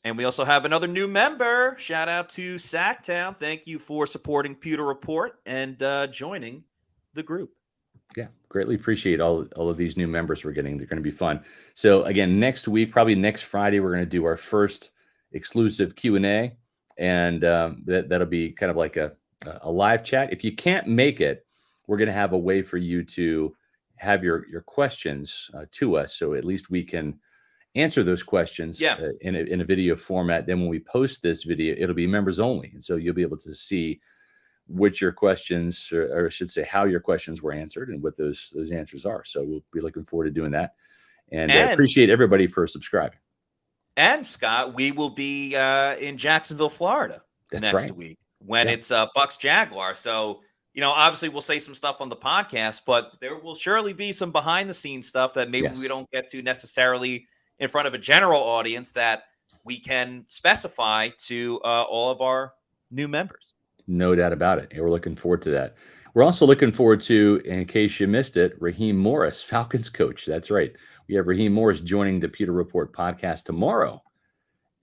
And we also have another new member. Shout out to Sacktown. Thank you for supporting Pewter Report and joining the group.
Yeah, greatly appreciate all of these new members we're getting. They're going to be fun. So again, next week, probably next Friday, we're going to do our first exclusive Q&A, and that'll be kind of like a live chat. If you can't make it, we're going to have a way for you to have your questions to us, so at least we can answer those questions in a video format. Then when we post this video, it'll be members only, and so you'll be able to see which your questions, or I should say how your questions were answered and what those answers are. So we'll be looking forward to doing that, and I appreciate everybody for subscribing.
And Scott, we will be in Jacksonville, Florida next week when it's Bucs Jaguars. So, obviously we'll say some stuff on the podcast, but there will surely be some behind the scenes stuff that maybe we don't get to necessarily in front of a general audience that we can specify to all of our new members.
No doubt about it. And we're looking forward to that. We're also looking forward to, in case you missed it, Raheem Morris, Falcons coach. That's right. We have Raheem Morris joining the Pewter Report podcast tomorrow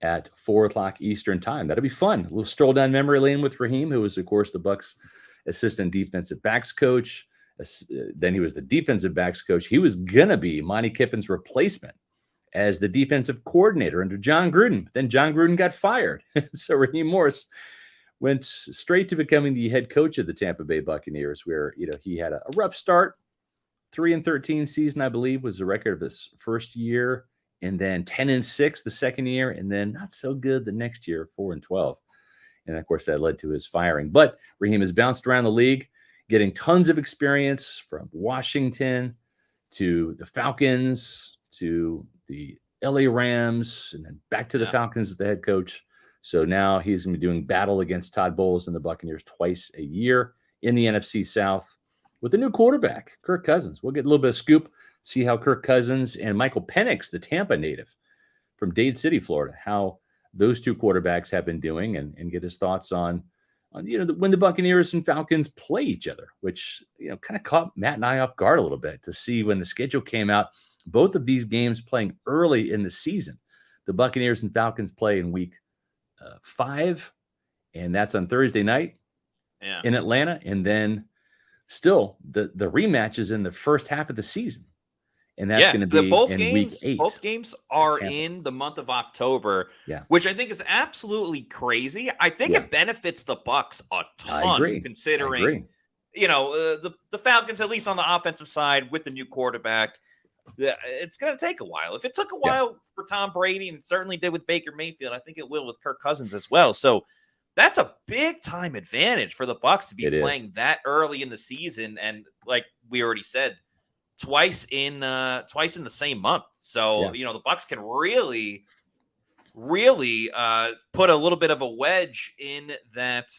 at 4:00 Eastern time. That'll be fun. We'll stroll down memory lane with Raheem, who was, of course, the Bucs assistant defensive backs coach. Then he was the defensive backs coach. He was going to be Monty Kiffin's replacement as the defensive coordinator under John Gruden. Then John Gruden got fired. So Raheem Morris went straight to becoming the head coach of the Tampa Bay Buccaneers, where he had a rough start. 3-13 season, I believe, was the record of his first year, and then 10-6 the second year, and then not so good the next year, 4-12. And of course, that led to his firing. But Raheem has bounced around the league, getting tons of experience from Washington to the Falcons to the LA Rams, and then back to the Falcons as the head coach. So now he's going to be doing battle against Todd Bowles and the Buccaneers twice a year in the NFC South with a new quarterback, Kirk Cousins. We'll get a little bit of scoop, see how Kirk Cousins and Michael Penix, the Tampa native from Dade City, Florida, how those two quarterbacks have been doing, and get his thoughts on when the Buccaneers and Falcons play each other, which kind of caught Matt and I off guard a little bit to see when the schedule came out. Both of these games playing early in the season. The Buccaneers and Falcons play in week 5, and that's on Thursday night in Atlanta, and then still the rematch is in the first half of the season, and that's going to be in week 8.
Both games are in the month of October, which I think is absolutely crazy. I think it benefits the Bucs a ton, considering the Falcons, at least on the offensive side with the new quarterback. It's going to take a while. If it took a while for Tom Brady, and it certainly did with Baker Mayfield, I think it will with Kirk Cousins as well. So that's a big time advantage for the Bucs to be playing that early in the season, and like we already said, twice in the same month. So the Bucs can really put a little bit of a wedge in that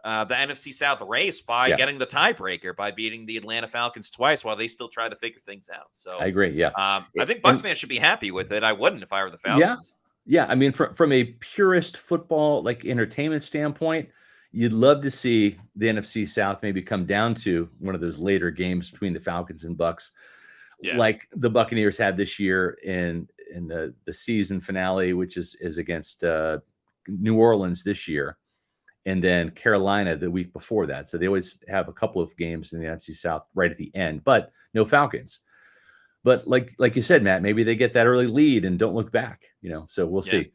the NFC South race by getting the tiebreaker, by beating the Atlanta Falcons twice while they still try to figure things out. So
I agree. Yeah.
I think Bucs fans should be happy with it. I wouldn't if I were the Falcons.
Yeah. I mean, from a purist football, like entertainment standpoint, you'd love to see the NFC South maybe come down to one of those later games between the Falcons and Bucs, like the Buccaneers had this year in the season finale, which is against New Orleans this year, and then Carolina the week before that. So they always have a couple of games in the NFC South right at the end, but no Falcons. But like you said, Matt, maybe they get that early lead and don't look back, so we'll see.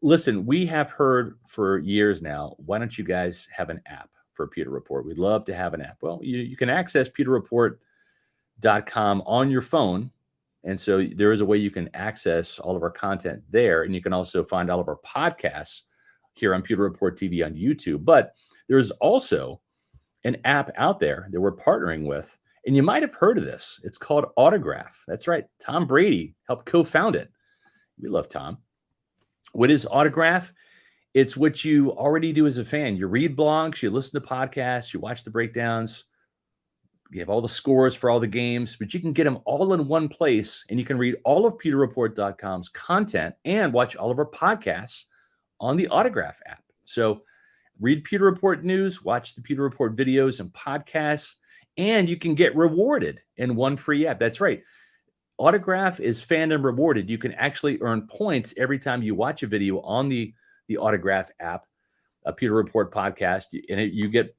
Listen, we have heard for years now, why don't you guys have an app for Pewter Report? We'd love to have an app. Well, you can access pewterreport.com on your phone. And so there is a way you can access all of our content there. And you can also find all of our podcasts here on Pewter Report TV on YouTube. But there's also an app out there that we're partnering with. And you might have heard of this. It's called Autograph. That's right. Tom Brady helped co-found it. We love Tom. What is Autograph? It's what you already do as a fan. You read blogs, you listen to podcasts, you watch the breakdowns, you have all the scores for all the games, but you can get them all in one place, and you can read all of pewterreport.com's content and watch all of our podcasts on the Autograph app. So read Pewter Report news, watch the Pewter Report videos and podcasts, and you can get rewarded in one free app. That's right. Autograph is fandom rewarded. You can actually earn points every time you watch a video on the Autograph app, a Pewter Report podcast, and you get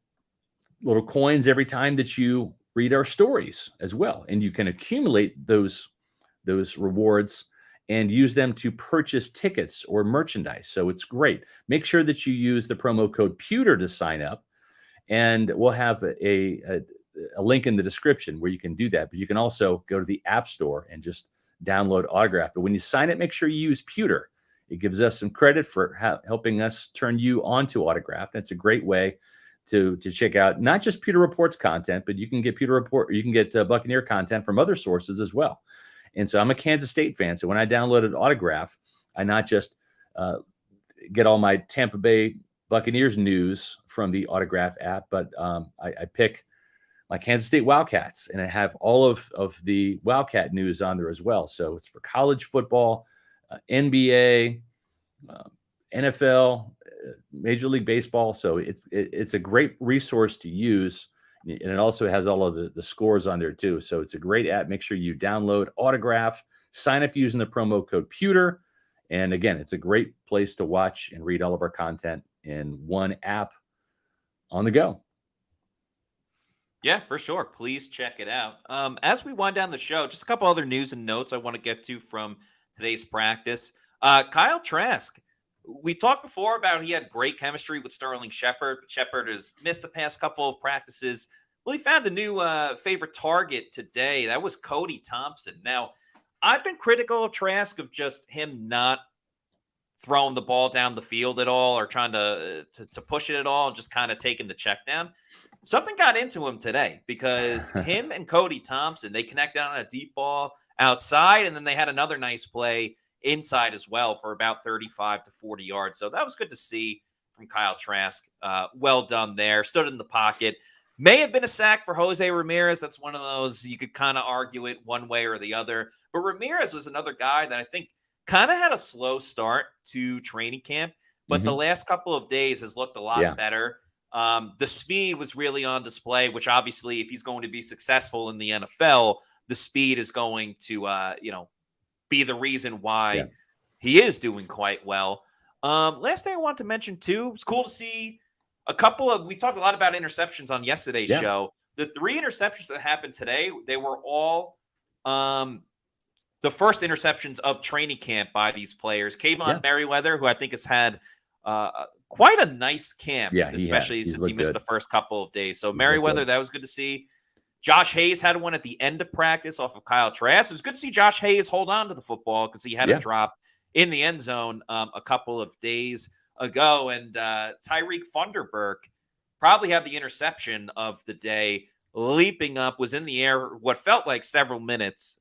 little coins every time that you read our stories as well. And you can accumulate those rewards and use them to purchase tickets or merchandise. So it's great. Make sure that you use the promo code Pewter to sign up, and we'll have a link in the description where you can do that. But you can also go to the App Store and just download Autograph. But when you sign it, make sure you use Pewter. It gives us some credit for helping us turn you onto Autograph. And it's a great way to check out not just Pewter Report's content, but you can get Pewter Report, or you can get Buccaneer content from other sources as well. And so I'm a Kansas State fan. So when I downloaded Autograph, I not just get all my Tampa Bay Buccaneers news from the Autograph app, but I pick my Kansas State Wildcats, and I have all of the Wildcat news on there as well. So it's for college football, NBA, NFL, Major League Baseball. So it's a great resource to use, and it also has all of the scores on there too. So it's a great app. Make sure you download Autograph, sign up using the promo code Pewter, and again, it's a great place to watch and read all of our content in one app on the go.
Yeah, for sure. Please check it out. As we wind down the show, just a couple other news and notes I want to get to from today's practice. Kyle Trask We talked before about he had great chemistry with Sterling Shepard. Shepard has missed the past couple of practices. Well, he found a new favorite target today. That was Cody Thompson. Now, I've been critical of Trask of just him not throwing the ball down the field at all or trying to push it at all and just kind of taking the check down. Something got into him today because him and Cody Thompson, they connected on a deep ball outside, and then they had another nice play inside as well for about 35 to 40 yards. So that was good to see from Kyle Trask. Well done there. Stood in the pocket. May have been a sack for Jose Ramirez. That's one of those you could kind of argue it one way or the other. But Ramirez was another guy that I think kind of had a slow start to training camp, but the last couple of days has looked a lot better. The speed was really on display, which obviously if he's going to be successful in the NFL, the speed is going to, be the reason why he is doing quite well. Last thing I want to mention too, it's cool to see we talked a lot about interceptions on yesterday's show. The 3 interceptions that happened today, they were all the first interceptions of training camp by these players. Kayvon Merriweather, who I think has had quite a nice camp, especially since he missed the first couple of days. So Merriweather, that was good to see. Josh Hayes had one at the end of practice off of Kyle Trask. It was good to see Josh Hayes hold on to the football because he had a drop in the end zone a couple of days ago. And Tyreek Funderburk probably had the interception of the day, leaping up, was in the air what felt like several minutes.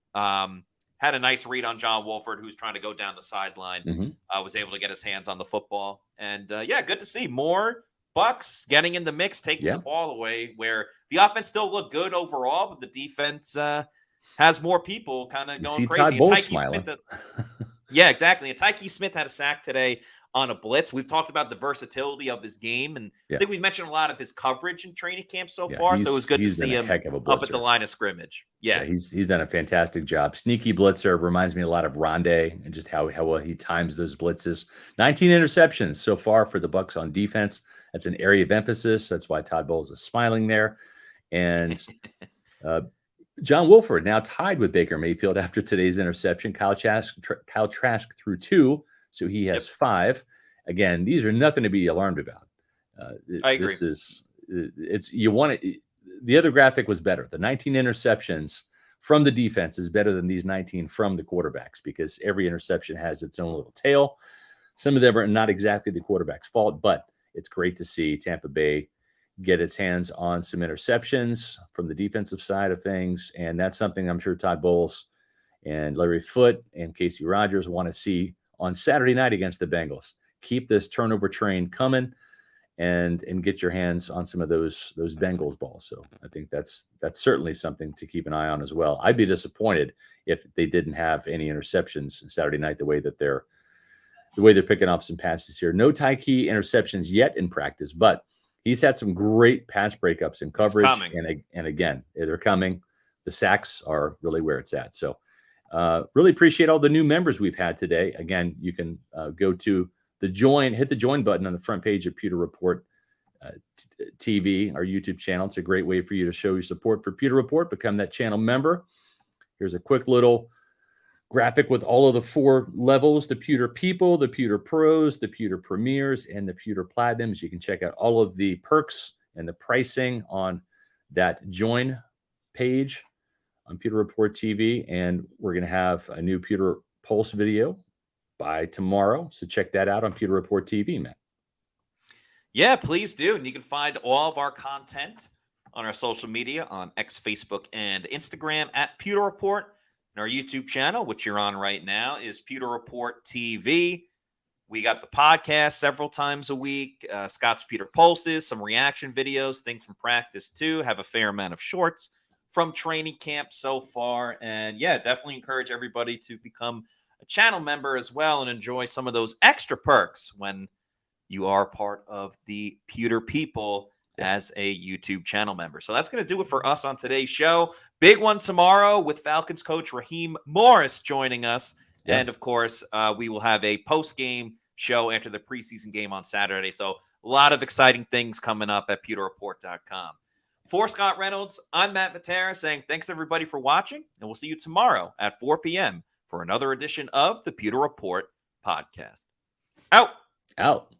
Had a nice read on John Wolford, who's trying to go down the sideline. Was able to get his hands on the football. And, good to see more Bucs getting in the mix, taking the ball away, where the offense still looked good overall, but the defense has more people kind of going crazy.
Todd Smith,
yeah, exactly. And Tyke Smith had a sack today on a blitz. We've talked about the versatility of his game, and I think we've mentioned a lot of his coverage in training camp so far. So it was good to see him up at the line of scrimmage. Yeah,
he's done a fantastic job. Sneaky blitzer, reminds me a lot of Rondé and just how well he times those blitzes. 19 interceptions so far for the Bucs on defense. That's an area of emphasis. That's why Todd Bowles is smiling there. And John Wolford now tied with Baker Mayfield after today's interception. Kyle Trask threw 2. So he has 5. Again, these are nothing to be alarmed about.
I agree.
The other graphic was better. The 19 interceptions from the defense is better than these 19 from the quarterbacks because every interception has its own little tail. Some of them are not exactly the quarterback's fault, but it's great to see Tampa Bay get its hands on some interceptions from the defensive side of things. And that's something I'm sure Todd Bowles and Larry Foote and Casey Rogers want to see on Saturday night against the Bengals. Keep this turnover train coming and get your hands on some of those Bengals balls. So I think that's certainly something to keep an eye on as well. I'd be disappointed if they didn't have any interceptions Saturday night the way they're picking off some passes here. No Tyke interceptions yet in practice, but he's had some great pass breakups in coverage. And again, they're coming. The sacks are really where it's at. So really appreciate all the new members we've had today. Again, you can go to hit the join button on the front page of Pewter Report TV, our YouTube channel. It's a great way for you to show your support for Pewter Report. Become that channel member. Here's a quick little graphic with all of the 4 levels: the Pewter People, the Pewter Pros, the Pewter Premiers, and the Pewter Platinums. You can check out all of the perks and the pricing on that join page on Pewter Report TV, and we're going to have a new Pewter Pulse video by tomorrow. So check that out on Pewter Report TV, Matt.
Yeah, please do. And you can find all of our content on our social media on X, Facebook, and Instagram at Pewter Report. And our YouTube channel, which you're on right now, is Pewter Report TV. We got the podcast several times a week. Scott's Pewter Pulses, some reaction videos, things from practice too. Have a fair amount of shorts from training camp so far. And definitely encourage everybody to become a channel member as well and enjoy some of those extra perks when you are part of the Pewter People as a YouTube channel member. So that's going to do it for us on today's show. Big one tomorrow with Falcons coach Raheem Morris joining us. Yeah. And of course, we will have a post-game show after the preseason game on Saturday. So a lot of exciting things coming up at pewterreport.com. For Scott Reynolds, I'm Matt Matera saying thanks everybody for watching, and we'll see you tomorrow at 4 p.m. for another edition of the Pewter Report podcast. Out.
Out.